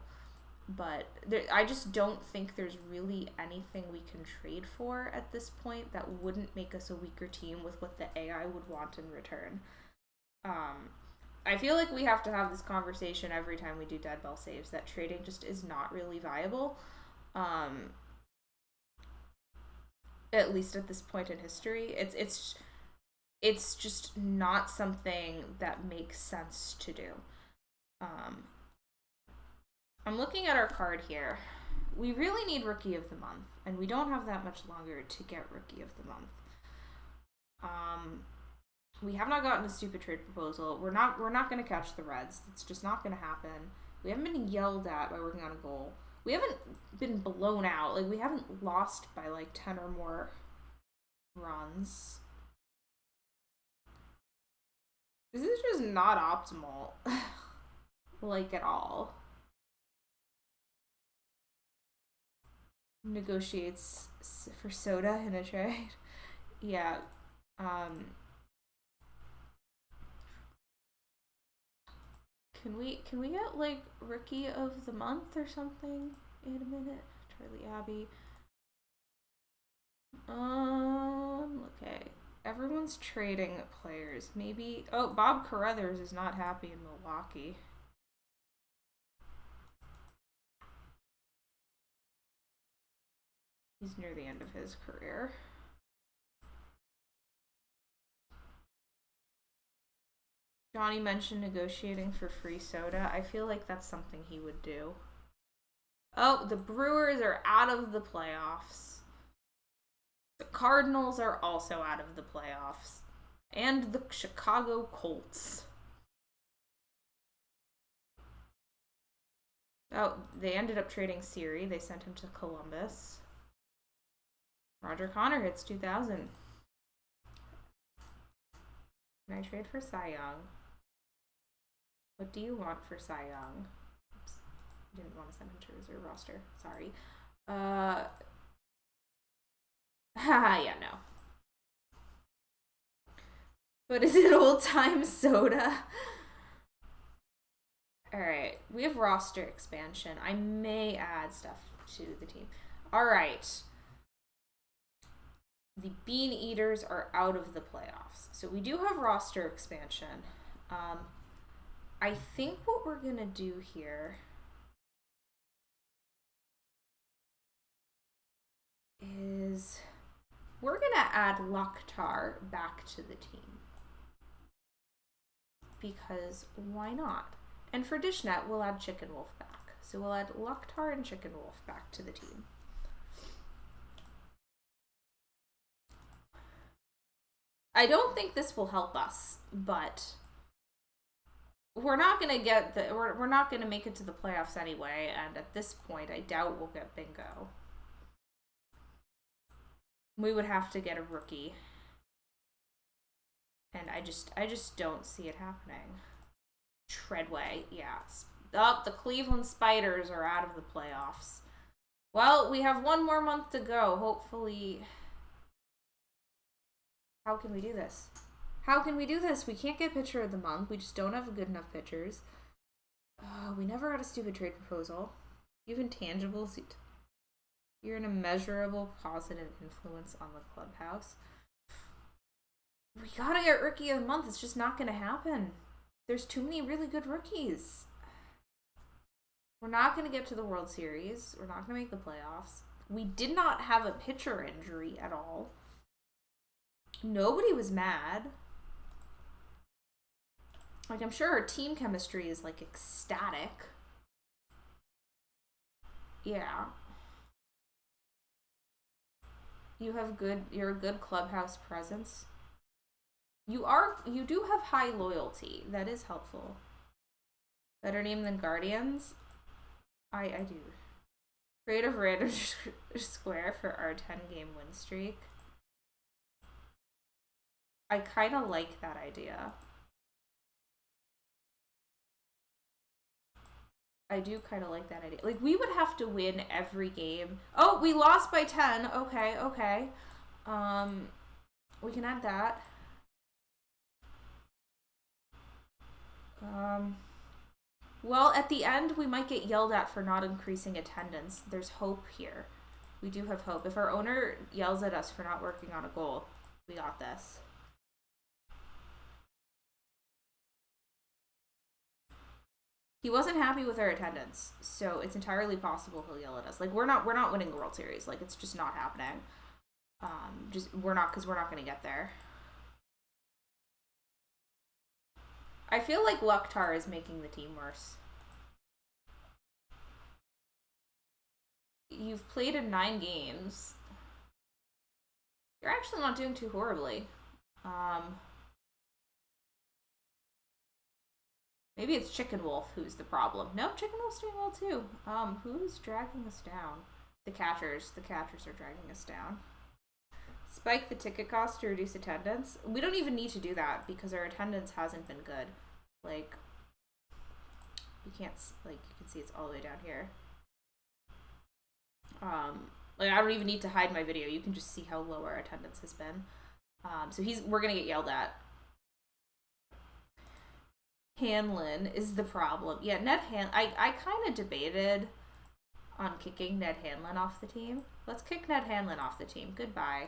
But I just don't think there's really anything we can trade for at this point that wouldn't make us a weaker team with what the AI would want in return. I feel like we have to have this conversation every time we do dead ball saves, that trading just is not really viable. At least at this point in history. It's just not something that makes sense to do. I'm looking at our card here. We really need Rookie of the Month, and we don't have that much longer to get Rookie of the Month. We have not gotten a stupid trade proposal. We're not going to catch the Reds. It's just not going to happen. We haven't been yelled at by working on a goal. We haven't been blown out. Like, we haven't lost by, 10 or more runs. This is just not optimal. At all. Negotiates for soda in a trade. Yeah. Can we get Rookie of the Month or something in a minute? Charlie Abbey. Okay. Everyone's trading players. Maybe... Oh, Bob Carruthers is not happy in Milwaukee. He's near the end of his career. Johnny mentioned negotiating for free soda. I feel like that's something he would do. Oh, the Brewers are out of the playoffs. The Cardinals are also out of the playoffs. And the Chicago Colts. Oh, they ended up trading Siri. They sent him to Columbus. Roger Connor hits 2,000. Can I trade for Cy Young? What do you want for Cy Young? Oops. I didn't want to send him to reserve roster. Sorry. Yeah, no. But is it old time soda? Alright, we have roster expansion. I may add stuff to the team. Alright. The Bean Eaters are out of the playoffs. So we do have roster expansion. I think what we're going to do here is we're going to add Loktar back to the team. Because why not? And for Dishnet, we'll add Chicken Wolf back. So we'll add Loktar and Chicken Wolf back to the team. I don't think this will help us, but we're not gonna get the we're not gonna make it to the playoffs anyway, and at this point I doubt we'll get bingo. We would have to get a rookie. And I just don't see it happening. Treadway, yeah. Oh, the Cleveland Spiders are out of the playoffs. Well, we have one more month to go. Hopefully. How can we do this? How can we do this? We can't get pitcher of the month. We just don't have good enough pitchers. We never had a stupid trade proposal. You have intangibles. You're an immeasurable positive influence on the clubhouse. We gotta get rookie of the month. It's just not gonna happen. There's too many really good rookies. We're not gonna get to the World Series. We're not gonna make the playoffs. We did not have a pitcher injury at all. Nobody was mad. Like, I'm sure our team chemistry is, like, ecstatic. Yeah. You're a good clubhouse presence. You do have high loyalty. That is helpful. Better name than Guardians? I do. Creative random square for our 10-game win streak. I kind of like that idea. I do kind of like that idea. Like, we would have to win every game. Oh, we lost by 10. Okay, okay. We can add that. Well, at the end, we might get yelled at for not increasing attendance. There's hope here. We do have hope. If our owner yells at us for not working on a goal, we got this. He wasn't happy with our attendance, so it's entirely possible he'll yell at us. Like, we're not winning the World Series. Like, it's just not happening. We're not going to get there. I feel like Loktar is making the team worse. You've played in 9 games. You're actually not doing too horribly. Maybe it's Chicken Wolf who's the problem. No, Chicken Wolf's doing well too. Who's dragging us down? The catchers. The catchers are dragging us down. Spike the ticket cost to reduce attendance. We don't even need to do that because our attendance hasn't been good. Like, you can't, like, you can see it's all the way down here. Like, I don't even need to hide my video. You can just see how low our attendance has been. So we're gonna get yelled at. Hanlon is the problem. Yeah, I kind of debated on kicking Ned Hanlon off the team. Let's kick Ned Hanlon off the team. Goodbye.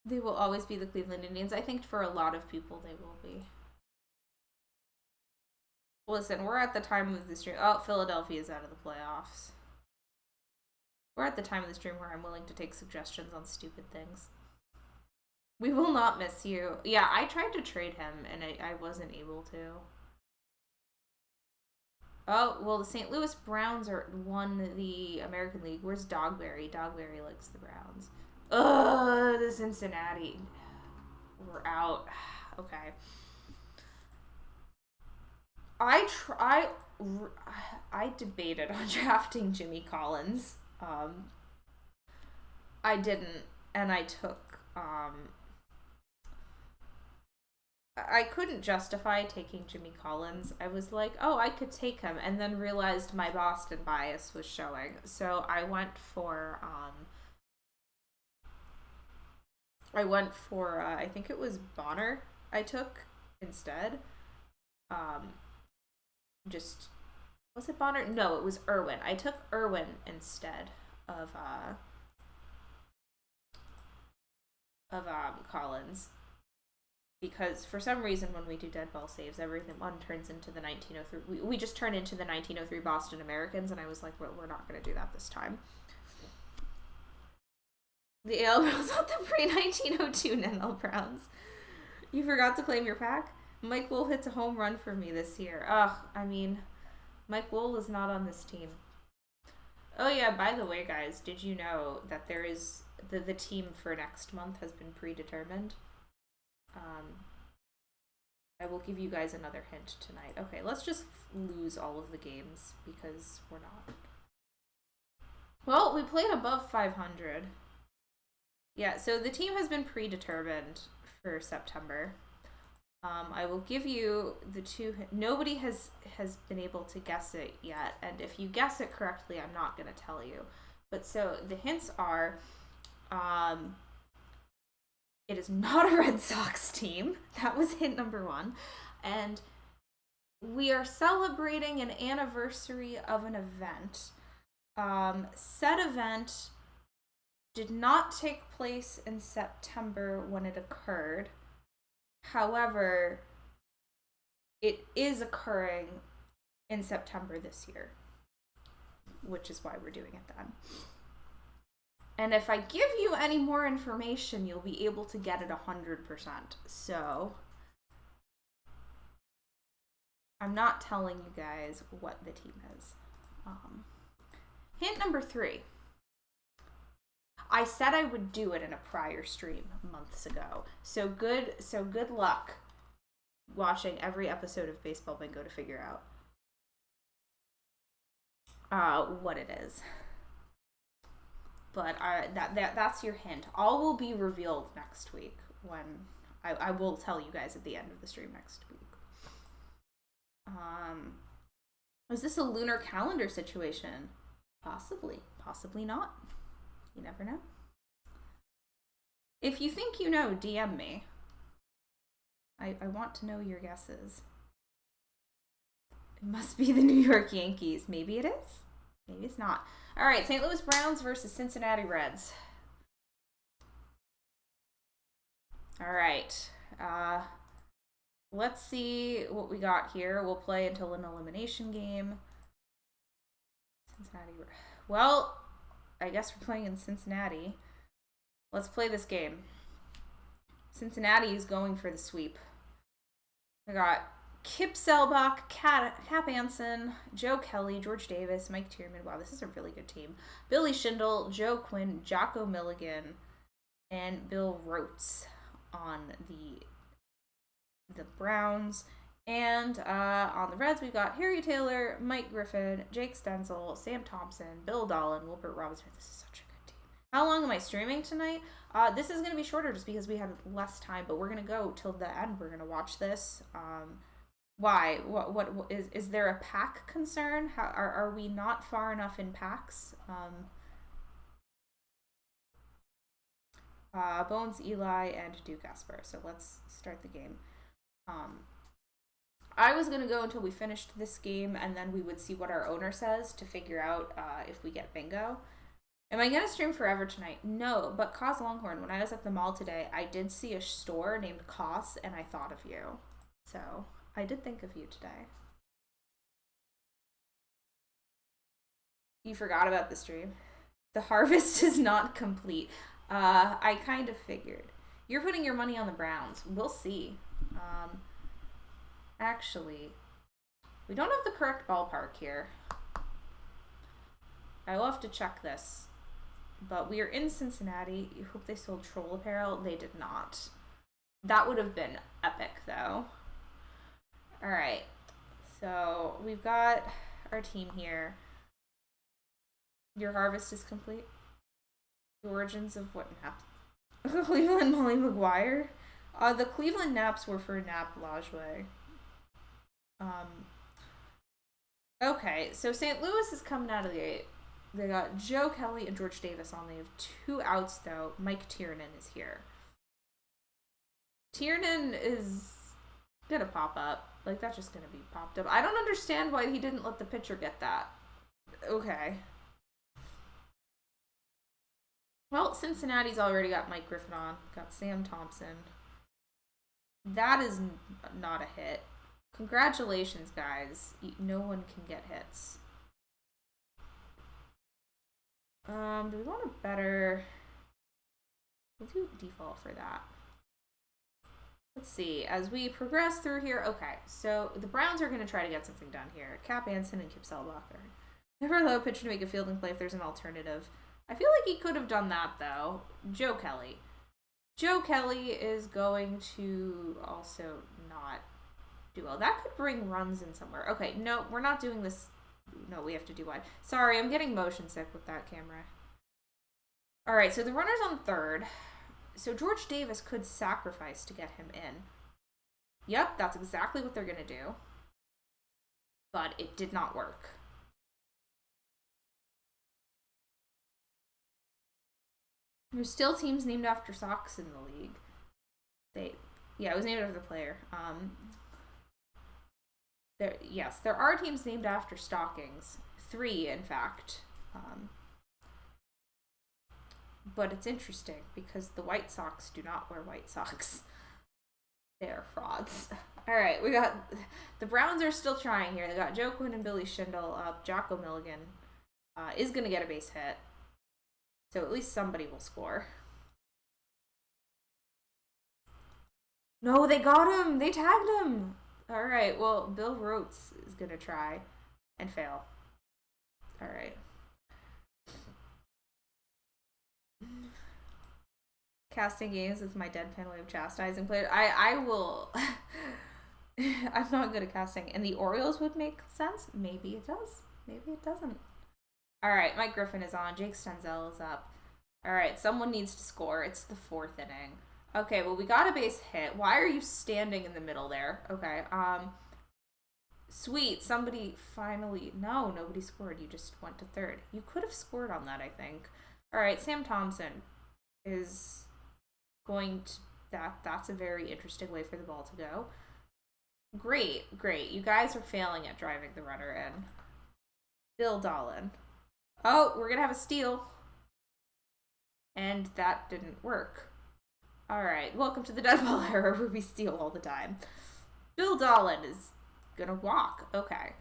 They will always be the Cleveland Indians. I think for a lot of people they will be. Listen, we're at the time of the stream. Oh, Philadelphia is out of the playoffs. We're at the time of the stream where I'm willing to take suggestions on stupid things. We will not miss you. Yeah, I tried to trade him, and I wasn't able to. Oh, well, the St. Louis Browns won the American League. Where's Dogberry? Dogberry likes the Browns. Ugh, the Cincinnati. We're out. Okay. I debated on drafting Jimmy Collins. I didn't, and I took I couldn't justify taking Jimmy Collins. I was like, oh, I could take him, and then realized my Boston bias was showing. So I went for I think it was Bonner I took instead. Just was it Bonner? No, it was Irwin. I took Irwin instead of Collins, because for some reason when we do dead ball saves, everything one turns into the 1903. We just turn into the 1903 Boston Americans, and I was like, well, we're not going to do that this time. The AL Browns, not the pre-1902 NL Browns. You forgot to claim your pack? Mike Lowell hits a home run for me this year. Ugh, I mean, Mike Lowell is not on this team. Oh yeah, by the way, guys, did you know that there is the team for next month has been predetermined? I will give you guys another hint tonight. Okay, let's just lose all of the games because we're not. Well, we played above 500. Yeah, so the team has been predetermined for September. I will give you the two. Nobody has been able to guess it yet, and if you guess it correctly, I'm not going to tell you. But so the hints are, it is not a Red Sox team. That was hint number one, and we are celebrating an anniversary of an event. Said event did not take place in September when it occurred. However, it is occurring in September this year, which is why we're doing it then. And if I give you any more information, you'll be able to get it 100%. So, I'm not telling you guys what the team is. Hint number 3. I said I would do it in a prior stream months ago. So good luck watching every episode of Baseball Bingo to figure out what it is. But that's your hint. All will be revealed next week when I will tell you guys at the end of the stream next week. Is this a lunar calendar situation? Possibly. Possibly not. You never know. If you think you know, DM me. I want to know your guesses. It must be the New York Yankees. Maybe it is. Maybe it's not. All right, St. Louis Browns versus Cincinnati Reds. All right. Let's see what we got here. We'll play until an elimination game. Cincinnati. Well, I guess we're playing in Cincinnati. Let's play this game. Cincinnati is going for the sweep. I got Kip Selbach, Cap Anson, Joe Kelly, George Davis, Mike Tierman. Wow, this is a really good team. Billy Schindel, Joe Quinn, Jocko Milligan, and Bill Rotes on the Browns. And on the Reds, we've got Harry Taylor, Mike Griffin, Jake Stenzel, Sam Thompson, Bill Dolan, Wilbert Robinson. This is such a good team. How long am I streaming tonight? This is going to be shorter just because we have less time, but we're going to go till the end. We're going to watch this. Why? What is there a pack concern? How are we not far enough in packs? Bones, Eli, and Duke Esper. So let's start the game. I was going to go until we finished this game, and then we would see what our owner says to figure out if we get bingo. Am I going to stream forever tonight? No, but Cos Longhorn, when I was at the mall today, I did see a store named Cos, and I thought of you. So, I did think of you today. You forgot about the stream. The harvest is not complete. I kind of figured. You're putting your money on the Browns. We'll see. Actually, we don't have the correct ballpark here. I will have to check this. But we are in Cincinnati. You hope they sold troll apparel. They did not. That would have been epic, though. Alright. So, we've got our team here. Your harvest is complete. The origins of what happened. Cleveland Molly McGuire. The Cleveland naps were for Nap Lajwe. Okay, so St. Louis is coming out of the gate. They got Joe Kelly and George Davis on. They have 2 outs, though. Mike Tiernan is here. Tiernan is gonna pop up. Like, that's just gonna be popped up. I don't understand why he didn't let the pitcher get that. Okay. Well, Cincinnati's already got Mike Griffin on. Got Sam Thompson. That is not a hit. Congratulations, guys. No one can get hits. Do we want a better... We'll do default for that. Let's see. As we progress through here... Okay, so the Browns are going to try to get something done here. Cap Anson and Kip Selbacher. Never allow a pitcher to make a fielding play if there's an alternative. I feel like he could have done that, though. Joe Kelly. Joe Kelly is going to also not do well. That could bring runs in somewhere. Okay, no, we're not doing this. No, we have to do wide. Sorry, I'm getting motion sick with that camera. All right, so the runner's on third. So George Davis could sacrifice to get him in. Yep, that's exactly what they're going to do. But it did not work. There's still teams named after socks in the league. Yeah, it was named after the player. There are teams named after stockings. 3, in fact. But it's interesting because the White Sox do not wear white socks. They are frauds. All right, we got the Browns are still trying here. They got Joe Quinn and Billy Schindel up. Jocko Milligan is going to get a base hit. So at least somebody will score. No, they got him. They tagged him. All right. Well, Bill Rhodes is going to try and fail. All right. Casting games is my deadpan way of chastising players. I will... I'm not good at casting. And the Orioles would make sense. Maybe it does. Maybe it doesn't. All right, Mike Griffin is on. Jake Stenzel is up. All right, someone needs to score. It's the 4th inning. Okay, well, we got a base hit. Why are you standing in the middle there? Okay, sweet. Somebody finally... No, nobody scored. You just went to third. You could have scored on that, I think. All right, Sam Thompson is going to... That's a very interesting way for the ball to go. Great. You guys are failing at driving the runner in. Bill Dolan. Oh, we're going to have a steal. And that didn't work. All right, welcome to the dead ball era where we steal all the time. Bill Dolan is going to walk. Okay.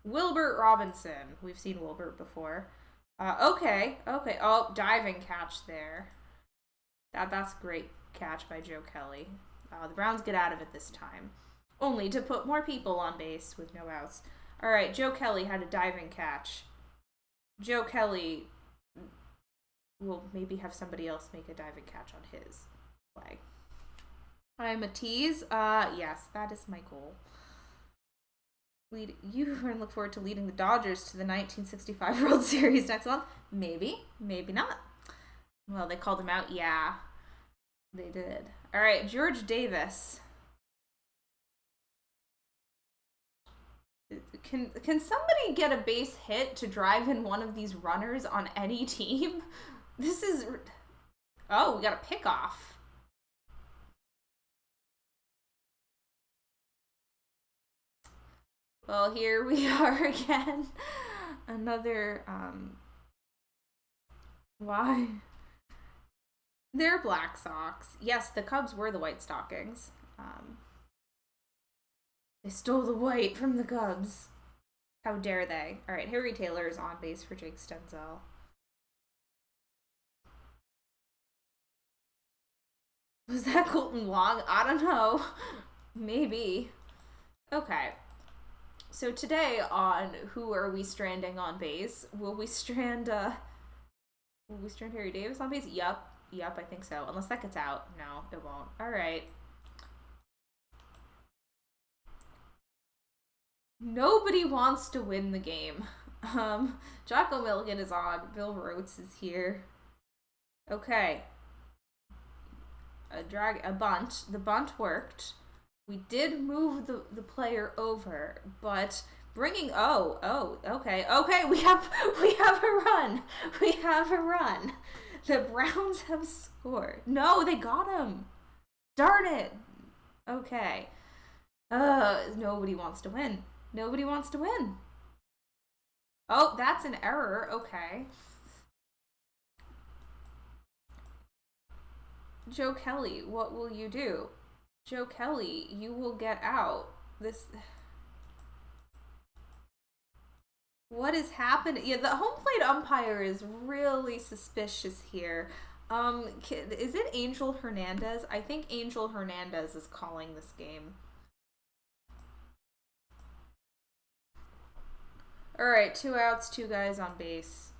Wilbert Robinson. We've seen Wilbert before. Okay. Oh, diving catch there. That's a great catch by Joe Kelly. The Browns get out of it this time. Only to put more people on base with no outs. All right, Joe Kelly had a diving catch. Joe Kelly will maybe have somebody else make a diving catch on his play. I'm a tease. Yes, that is my goal. You look forward to leading the Dodgers to the 1965 World Series next month? Maybe not. Well, they called him out. Yeah, they did. All right, George Davis. Can somebody get a base hit to drive in one of these runners on any team? This is... Oh, we got a pickoff. Well, here we are again. Another, Why? They're Black Sox. Yes, the Cubs were the White Stockings. They stole the white from the Cubs. How dare they? All right, Harry Taylor is on base for Jake Stenzel. Was that Colton Wong? I don't know. Maybe. Okay. So today on Who Are We Stranding on Base? Will we strand Harry Davis on base? Yup, I think so. Unless that gets out. No, it won't. All right. Nobody wants to win the game. Jocko Milligan is on. Bill Rhodes is here. Okay. a bunt. The bunt worked. We did move the player over, but bringing okay, we have a run. We have a run. The Browns have scored. No, they got him. Darn it. Okay. Nobody wants to win. Nobody wants to win. Oh, that's an error. Okay. Joe Kelly, what will you do? Joe Kelly, you will get out. What is happening? Yeah, the home plate umpire is really suspicious here. Is it Angel Hernandez? I think Angel Hernandez is calling this game. Alright, 2 outs, 2 guys on base.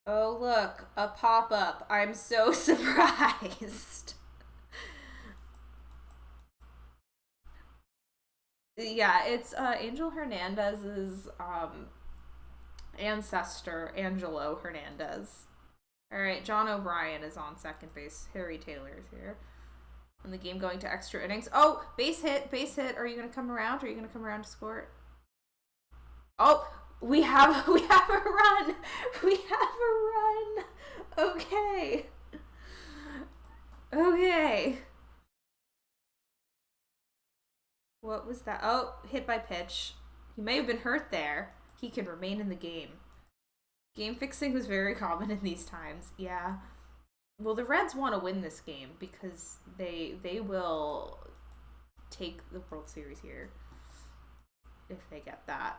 Oh, look, a pop-up. I'm so surprised. Yeah, it's Angel Hernandez's ancestor, Angelo Hernandez. Alright, John O'Brien is on second base. Harry Taylor is here. And the game going to extra innings. Oh, base hit, base hit. Are you going to come around? Are you going to come around to score it? Oh, we have a run. We have a run. Okay. Okay. What was that? Oh, hit by pitch. He may have been hurt there. He can remain in the game. Game fixing was very common in these times. Yeah. Well, the Reds want to win this game because they will take the World Series here if they get that.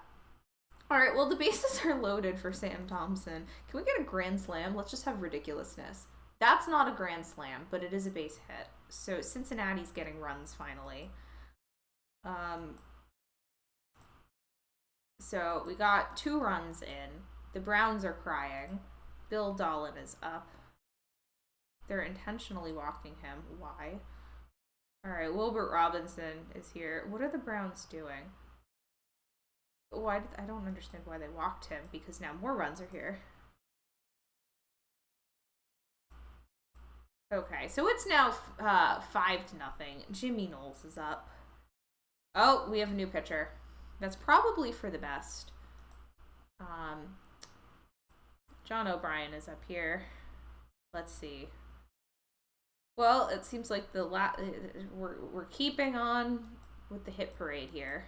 All right, well, the bases are loaded for Sam Thompson. Can we get a grand slam? Let's just have ridiculousness. That's not a grand slam, but it is a base hit. So Cincinnati's getting runs finally. So we got 2 runs in. The Browns are crying. Bill Dolan is up. They're intentionally walking him. Why? All right, Wilbert Robinson is here. What are the Browns doing? I don't understand why they walked him, because now more runs are here. Okay, so it's now 5-0. Jimmy Knowles is up. Oh, we have a new pitcher. That's probably for the best. John O'Brien is up here. Let's see. Well, it seems like we're keeping on with the hit parade here.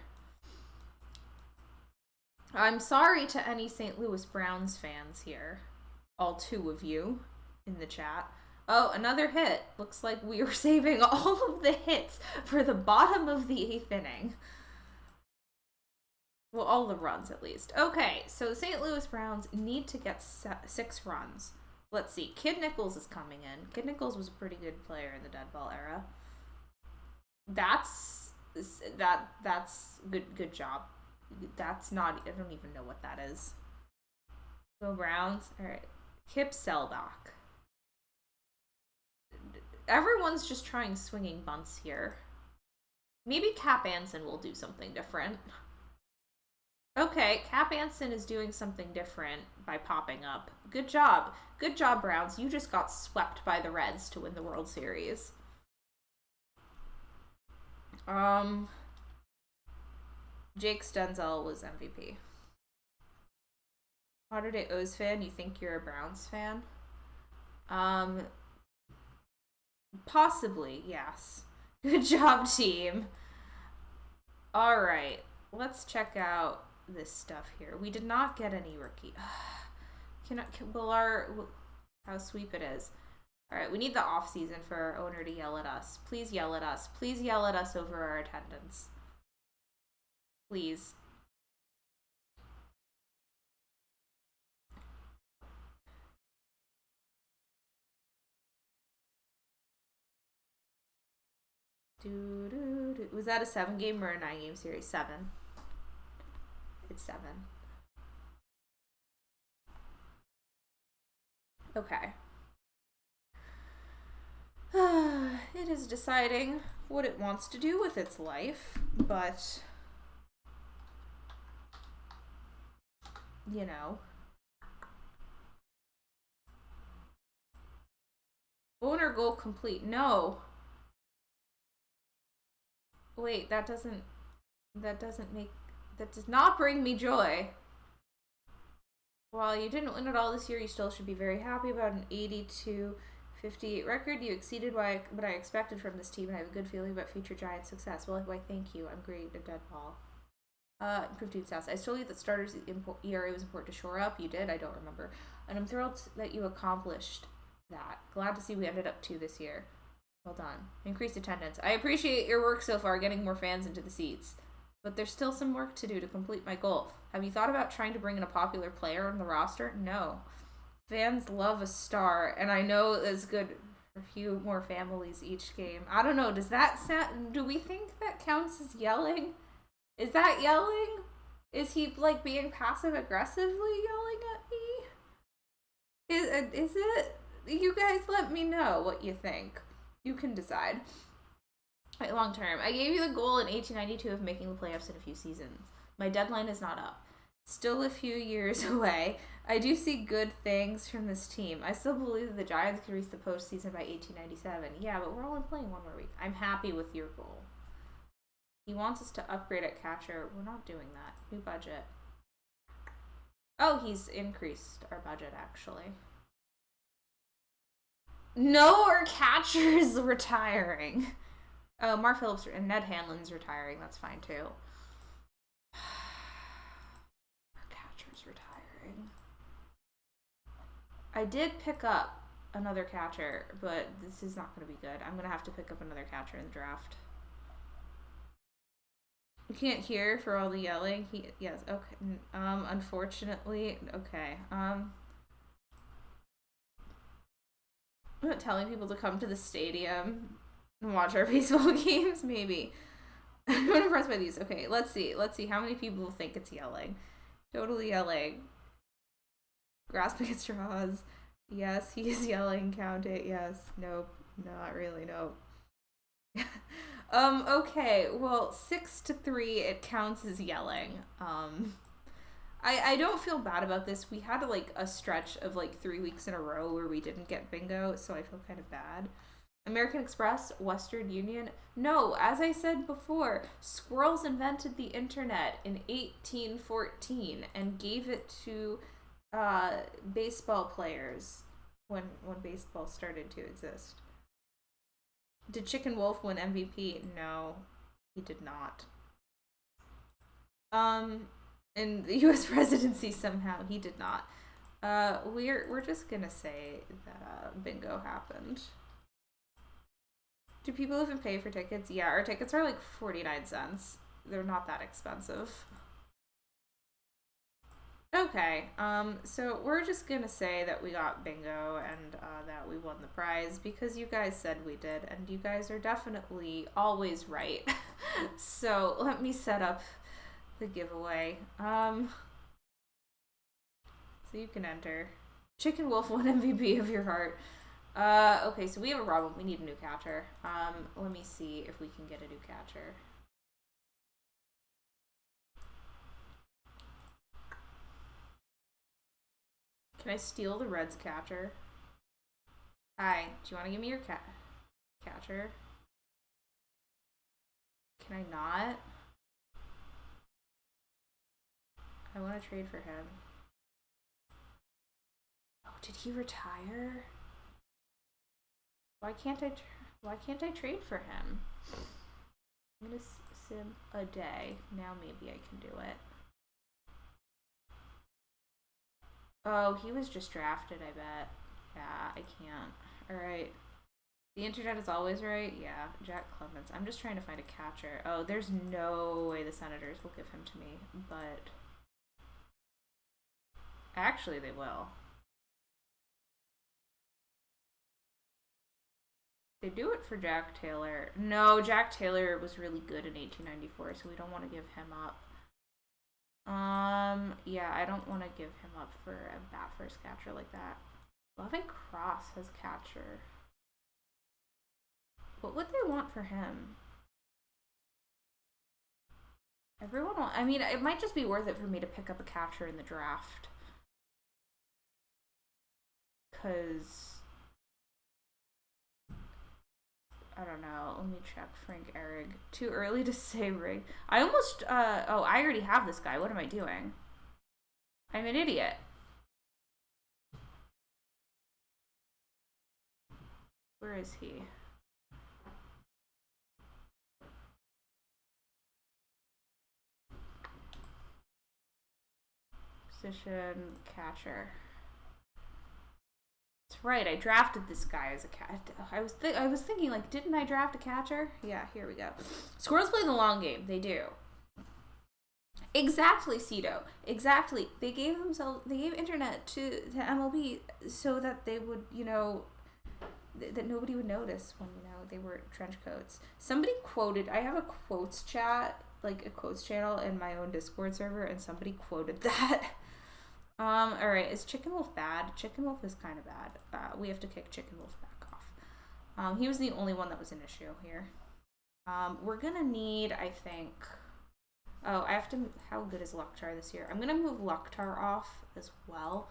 I'm sorry to any St. Louis Browns fans here. All 2 of you in the chat. Oh, another hit. Looks like we were saving all of the hits for the bottom of the 8th inning. Well, all the runs, at least. Okay, so the St. Louis Browns need to get 6 runs. Let's see. Kid Nichols is coming in. Kid Nichols was a pretty good player in the dead ball era. That's good job. That's not... I don't even know what that is. Go Browns. All right. Kip Selbach. Everyone's just trying swinging bunts here. Maybe Cap Anson will do something different. Okay, Cap Anson is doing something different by popping up. Good job. Good job, Browns. You just got swept by the Reds to win the World Series. Jake Stenzel was MVP. Modern Day O's fan, you think you're a Browns fan? Possibly, yes. Good job, team. Alright, let's check out this stuff here. We did not get any rookie. How sweep it is. Alright, we need the off season for our owner to yell at us. Please yell at us. Please yell at us over our attendance. Please. Was that a 7-game or a 9-game series? 7. It's 7. Okay. It is deciding what it wants to do with its life, but you know. Owner goal complete. No. Wait, that does not bring me joy. While you didn't win it all this year, you still should be very happy about an 82-58 record. You exceeded what I expected from this team, and I have a good feeling about future Giants' success. Well, why, thank you. I'm great at dead ball. Improved team stats. I told you that starters ERA was important to shore up. You did. I don't remember. And I'm thrilled that you accomplished that. Glad to see we ended up 2 this year. Well done. Increased attendance. I appreciate your work so far getting more fans into the seats. But there's still some work to do to complete my goal. Have you thought about trying to bring in a popular player on the roster? No. Fans love a star, and I know it's good for a few more families each game. I don't know. Does that sound... Do we think that counts as yelling? Is that yelling? Is he, like, being passive-aggressively yelling at me? Is it? You guys let me know what you think. You can decide. Long term. I gave you the goal in 1892 of making the playoffs in a few seasons. My deadline is not up. Still a few years away. I do see good things from this team. I still believe that the Giants could reach the postseason by 1897. Yeah, but we're only playing 1 more week. I'm happy with your goal. He wants us to upgrade at catcher. We're not doing that. New budget. Oh, he's increased our budget, actually. No, our catcher's retiring. Oh, Mark Phillips and Ned Hanlon's retiring. That's fine, too. Our catcher's retiring. I did pick up another catcher, but this is not going to be good. I'm going to have to pick up another catcher in the draft. You can't hear for all the yelling. Yes, okay. Unfortunately, okay. I'm not telling people to come to the stadium and watch our baseball games, maybe. I'm not impressed by these. Okay, let's see how many people think it's yelling. Totally yelling. Grasping at straws. Yes, he is yelling. Count it. Yes. Nope. Not really. Nope. Okay. Well, 6-3. It counts as yelling. I don't feel bad about this. We had like a stretch of like 3 weeks in a row where we didn't get bingo, so I feel kind of bad. American Express, Western Union. No, as I said before, squirrels invented the internet in 1814 and gave it to baseball players when baseball started to exist. Did Chicken Wolf win MVP? No, he did not. In the U.S. presidency somehow he did not. We're just gonna say that bingo happened. Do people even pay for tickets? Yeah, our tickets are like 49 cents. They're not that expensive. Okay, so we're just gonna say that we got bingo and that we won the prize because you guys said we did, and you guys are definitely always right. So let me set up the giveaway. So you can enter. Chicken Wolf won MVP of your heart. Okay, so we have a problem. We need a new catcher. Let me see if we can get a new catcher. Can I steal the Reds catcher? Hi, do you want to give me your catcher? Can I not? I want to trade for him. Oh, did he retire? Why can't I trade for him? I'm gonna sim a day. Now maybe I can do it. Oh, he was just drafted, I bet. Yeah, I can't. Alright. The internet is always right? Yeah, Jack Clemens. I'm just trying to find a catcher. Oh, there's no way the Senators will give him to me, but... Actually, they will. They do it for Jack Taylor. No, Jack Taylor was really good in 1894, so we don't want to give him up. Yeah, I don't want to give him up for a bat first catcher like that. Loving Cross has catcher. What would they want for him? Everyone will, I mean, it might just be worth it for me to pick up a catcher in the draft. Because I don't know. Let me check Frank Ehrig. Too early to say Rig. I almost, oh, I already have this guy. What am I doing? I'm an idiot. Where is he? Position catcher. That's right. I drafted this guy as a catcher. I was thinking, like, didn't I draft a catcher? Yeah, here we go. Squirrels play the long game. They do. Exactly, Cito. Exactly. They gave internet to MLB so that they would, you know, that nobody would notice when, you know, they were trench coats. Somebody quoted, I have a quotes chat, like a quotes channel in my own Discord server, and somebody quoted that. Alright, is Chicken Wolf bad? Chicken Wolf is kind of bad. We have to kick Chicken Wolf back off. He was the only one that was an issue here. We're gonna need, I think... Oh, I have to... How good is Lucktar this year? I'm gonna move Lucktar off as well.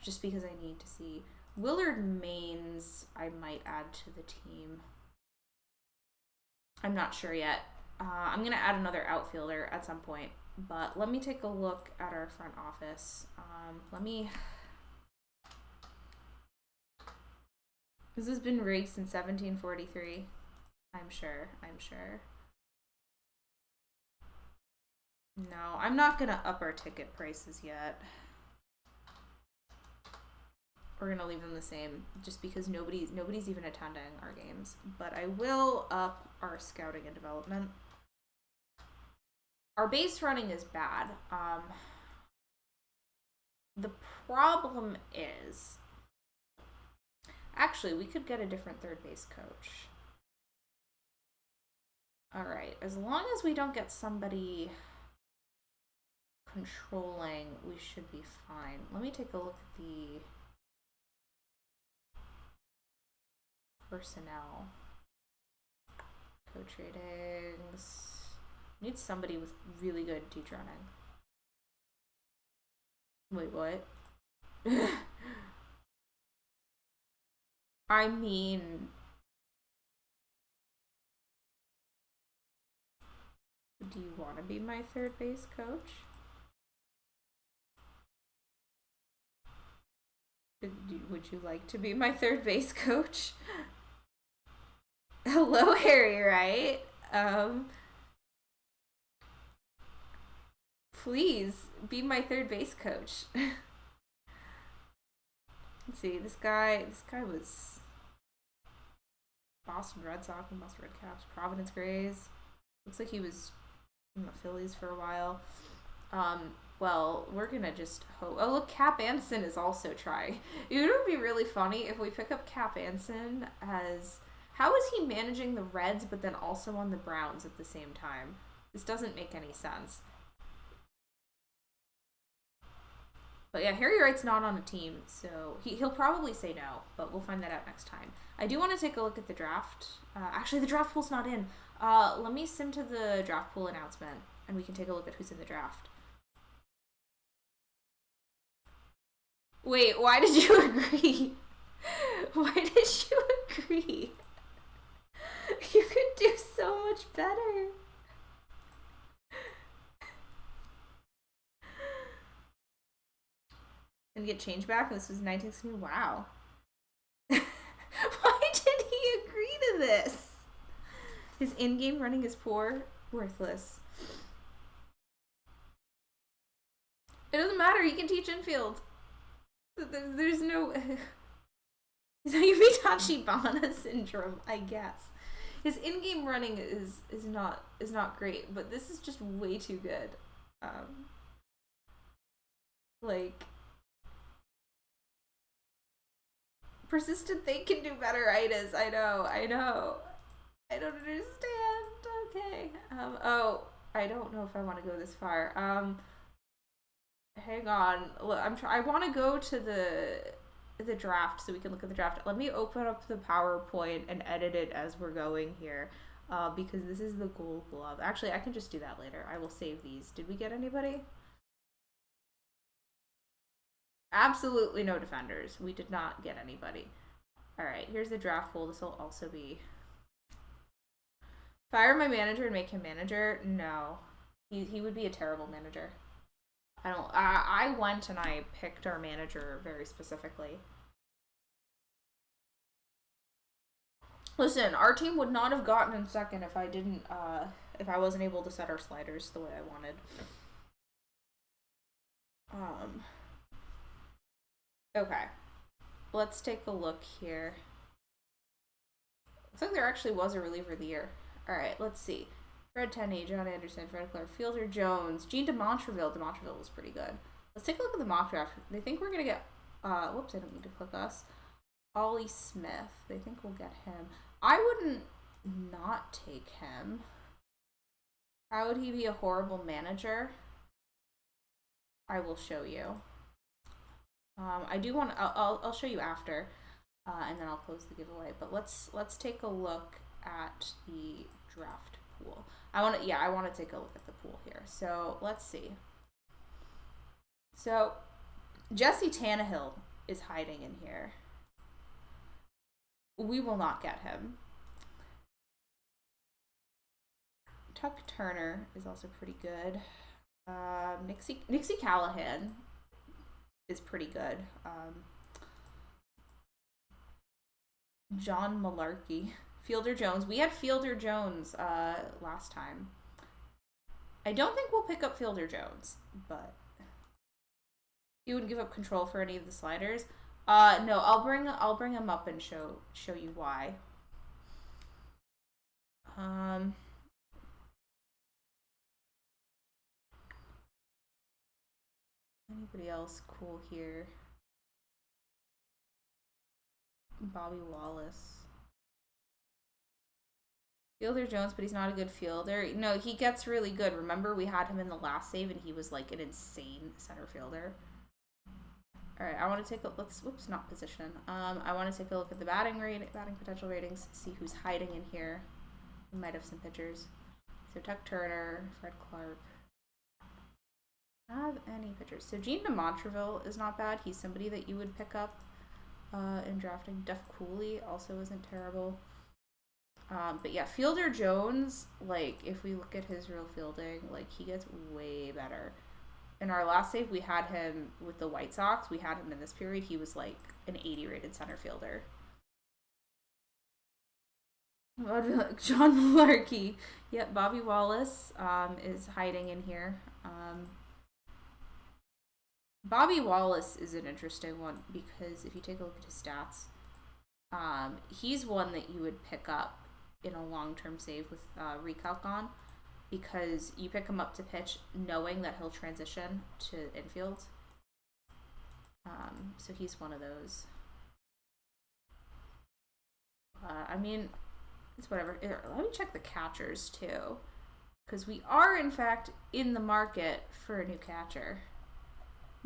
Just because I need to see... Willard Maines, I might add to the team. I'm not sure yet. I'm going to add another outfielder at some point. But let me take a look at our front office. This has been rigged since 1743. I'm sure. No, I'm not going to up our ticket prices yet. We're gonna leave them the same just because nobody's even attending our games. But I will up our scouting and development. Our base running is bad. The problem is, actually, we could get a different third base coach. All right, as long as we don't get somebody controlling, we should be fine. Let me take a look at the personnel. Coach ratings. Need somebody with really good teach running. Wait, what? I mean... Do you want to be my third base coach? Would you like to be my third base coach? Hello, Harry, right? Please be my third base coach. Let's see, this guy was Boston Red Sox and Boston Red Caps, Providence Grays. Looks like he was in the Phillies for a while. Well, we're gonna just hope. Oh, look, Cap Anson is also trying. It would be really funny if we pick up Cap Anson as... How is he managing the Reds but then also on the Browns at the same time? This doesn't make any sense. But yeah, Harry Wright's not on a team, so he'll probably say no, but we'll find that out next time. I do want to take a look at the draft. Actually, the draft pool's not in. Let me sim to the draft pool announcement, and we can take a look at who's in the draft. Wait, why did you agree? Why did you agree? You could do so much better. And get change back? This was 1960. Wow. Why did he agree to this? His in-game running is poor. Worthless. It doesn't matter. He can teach infield. There's no... Tachibana syndrome, I guess. His in-game running is not great, but this is just way too good. Like... Persistent think can do better, Itis. I know. I don't understand. Okay. Oh, I don't know if I want to go this far. Hang on. Look, I want to go to the draft so we can look at the draft. Let me open up the PowerPoint and edit it as we're going here. Because this is the Gold Glove. Actually, I can just do that later. I will save these. Did we get anybody? Absolutely no defenders. We did not get anybody. All right, here's the draft pool. This will also be fire my manager and make him manager. No, he would be a terrible manager. I went and I picked our manager very specifically. Listen, our team would not have gotten in second if I didn't if I wasn't able to set our sliders the way I wanted. Okay. Let's take a look here. Looks like there actually was a reliever of the year. Alright, let's see. Fred Tenney, John Anderson, Fred Clark, Fielder Jones, Gene DeMontreville. DeMontreville was pretty good. Let's take a look at the mock draft. They think we're gonna get whoops, I don't need to click us. Ollie Smith. They think we'll get him. I wouldn't not take him. How would he be a horrible manager? I will show you. I do want. I'll show you after, and then I'll close the giveaway. But let's take a look at the draft pool. I want to take a look at the pool here. So let's see. So Jesse Tannehill is hiding in here. We will not get him. Tuck Turner is also pretty good. Nixie Callahan is pretty good. John Malarkey. Fielder Jones. We had Fielder Jones last time. I don't think we'll pick up Fielder Jones, but he wouldn't give up control for any of the sliders. No, I'll bring him up and show you why. Anybody else cool here? Bobby Wallace. Fielder Jones, but he's not a good fielder. No, he gets really good. Remember, we had him in the last save, and he was like an insane center fielder. All right, I want to take a whoops, not position. I want to take a look at the batting potential ratings. See who's hiding in here. We might have some pitchers. So Tuck Turner, Fred Clark. Have any pitchers? So Gene DeMontreville is not bad. He's somebody that you would pick up in drafting. Duff Cooley also isn't terrible. But yeah, Fielder Jones, like, if we look at his real fielding, like, he gets way better. In our last save, we had him with the White Sox. We had him in this period. He was like an 80 rated center fielder. I'd be like John Malarkey. Yep, Bobby Wallace is hiding in here. Bobby Wallace is an interesting one because if you take a look at his stats, he's one that you would pick up in a long-term save with recalc on, because you pick him up to pitch knowing that he'll transition to infield. So he's one of those. I mean, it's whatever. Let me check the catchers too, because we are in fact in the market for a new catcher.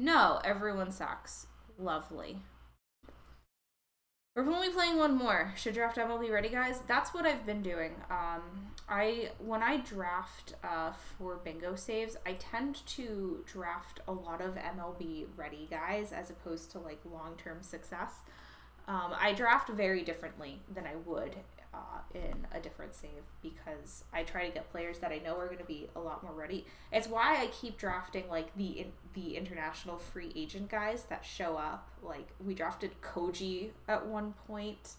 No, everyone sucks. Lovely. We're only playing one more. Should draft MLB ready, guys? That's what I've been doing. When I draft for bingo saves, I tend to draft a lot of MLB ready guys as opposed to like long-term success. I draft very differently than I would in a different save because I try to get players that I know are going to be a lot more ready. It's why I keep drafting like the international free agent guys that show up. Like we drafted Koji at one point.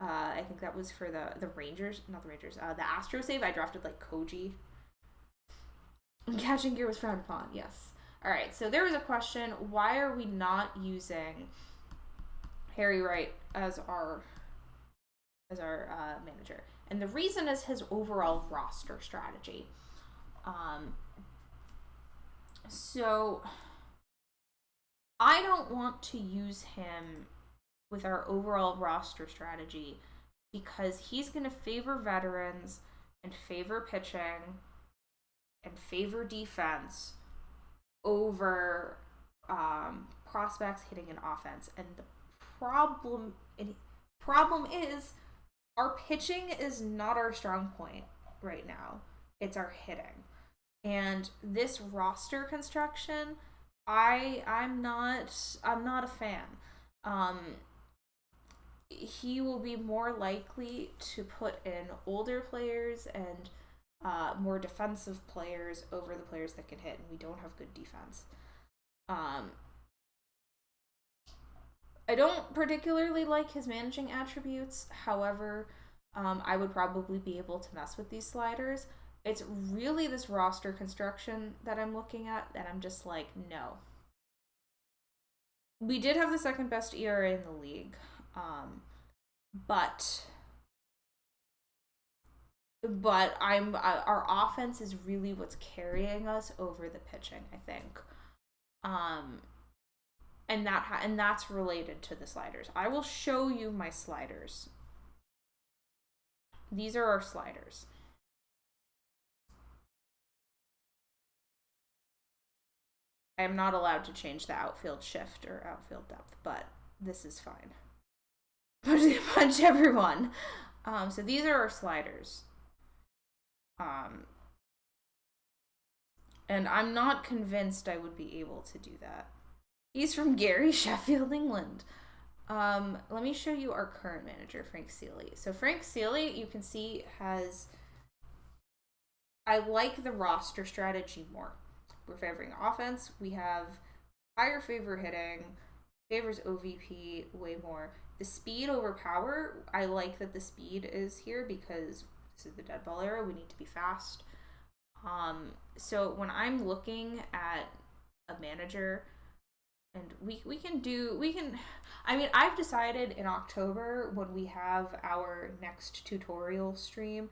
I think that was for the Rangers, not the Rangers. The Astro save, I drafted like Koji. Catching gear was frowned upon. Yes. All right. So there was a question: why are we not using Harry Wright as our manager? And the reason is his overall roster strategy. So I don't want to use him with our overall roster strategy because he's going to favor veterans and favor pitching and favor defense over prospects hitting an offense. And the problem is our pitching is not our strong point right now. It's our hitting. And this roster construction, I'm not a fan. he will be more likely to put in older players and more defensive players over the players that can hit, and we don't have good defense. I don't particularly like his managing attributes. However, I would probably be able to mess with these sliders. It's really this roster construction that I'm looking at, and I'm just like, no. We did have the second best ERA in the league, but our offense is really what's carrying us over the pitching, I think. And that's related to the sliders. I will show you my sliders. These are our sliders. I am not allowed to change the outfield shift or outfield depth, but this is fine. Punch everyone. So these are our sliders. And I'm not convinced I would be able to do that. He's from Gary, Sheffield, England. Let me show you our current manager, Frank Seeley. So Frank Seeley, you can see, I like the roster strategy more. We're favoring offense. We have higher favor hitting, favors OVP way more. The speed over power, I like that the speed is here because this is the dead ball era. We need to be fast. So when I'm looking at a manager, and I've decided in October when we have our next tutorial stream,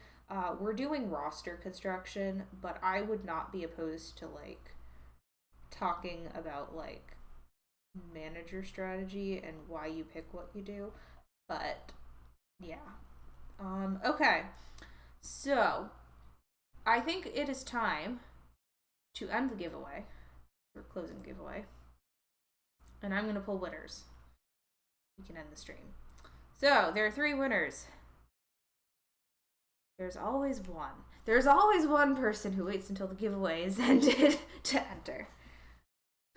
we're doing roster construction, but I would not be opposed to talking about manager strategy and why you pick what you do. But yeah. Okay. So I think it is time to end the giveaway. We're closing the giveaway. And I'm going to pull winners. We can end the stream. So, there are 3 winners. There's always one. There's always one person who waits until the giveaway is ended to enter.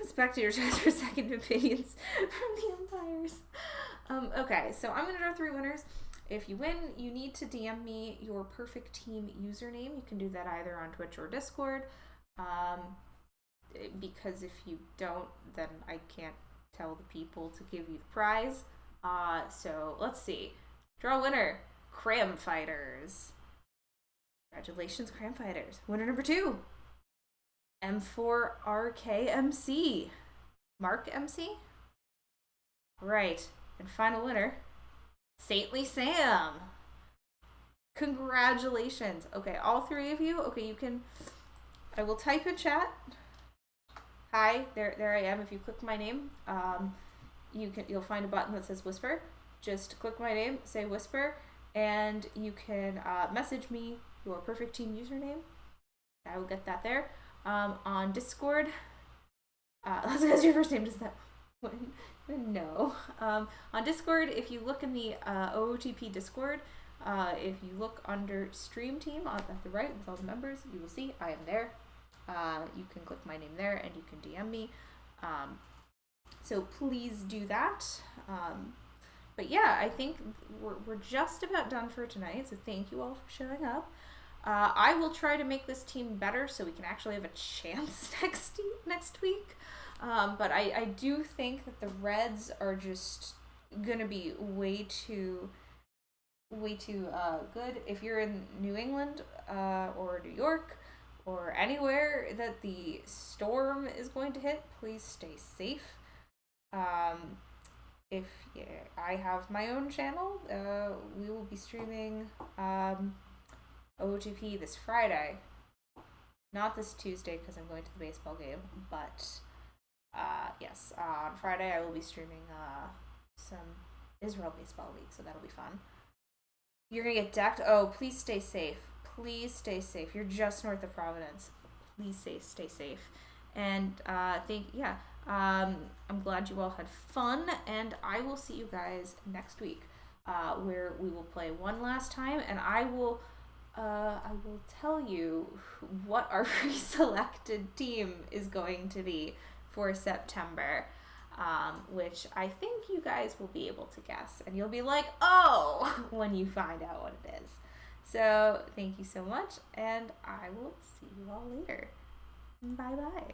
Spectators ask for second opinions from the umpires. Okay, so I'm going to draw 3 winners. If you win, you need to DM me your perfect team username. You can do that either on Twitch or Discord. Because if you don't, then I can't tell the people to give you the prize. So let's see. Draw winner, Cram Fighters. Congratulations, Cram Fighters. Winner number 2, M4RKMC. Mark MC? Right. And final winner, Saintly Sam. Congratulations. Okay, all 3 of you. Okay, you can. I will type in chat. Hi, there I am. If you click my name, you'll find a button that says Whisper. Just click my name, say Whisper, and you can message me your perfect team username. I will get that there. On Discord, that's your first name. Does that no? On Discord, if you look in the OOTP Discord, if you look under Stream Team at the right with all the members, you will see I am there. You can click my name there and you can DM me. So please do that. But yeah, I think we're just about done for tonight. So thank you all for showing up. I will try to make this team better so we can actually have a chance next week. But I do think that the Reds are just gonna be way too good. If you're in New England or New York or anywhere that the storm is going to hit, please stay safe. I have my own channel. We will be streaming OOTP this Friday. Not this Tuesday because I'm going to the baseball game, but yes, on Friday I will be streaming some Israel Baseball League, so that'll be fun. You're gonna get decked? Oh, please stay safe. Please stay safe. You're just north of Providence. Please stay safe. And I'm glad you all had fun, and I will see you guys next week, where we will play one last time, and I will tell you what our pre-selected team is going to be for September. which I think you guys will be able to guess. And you'll be like, oh, when you find out what it is. So thank you so much, and I will see you all later. Bye-bye.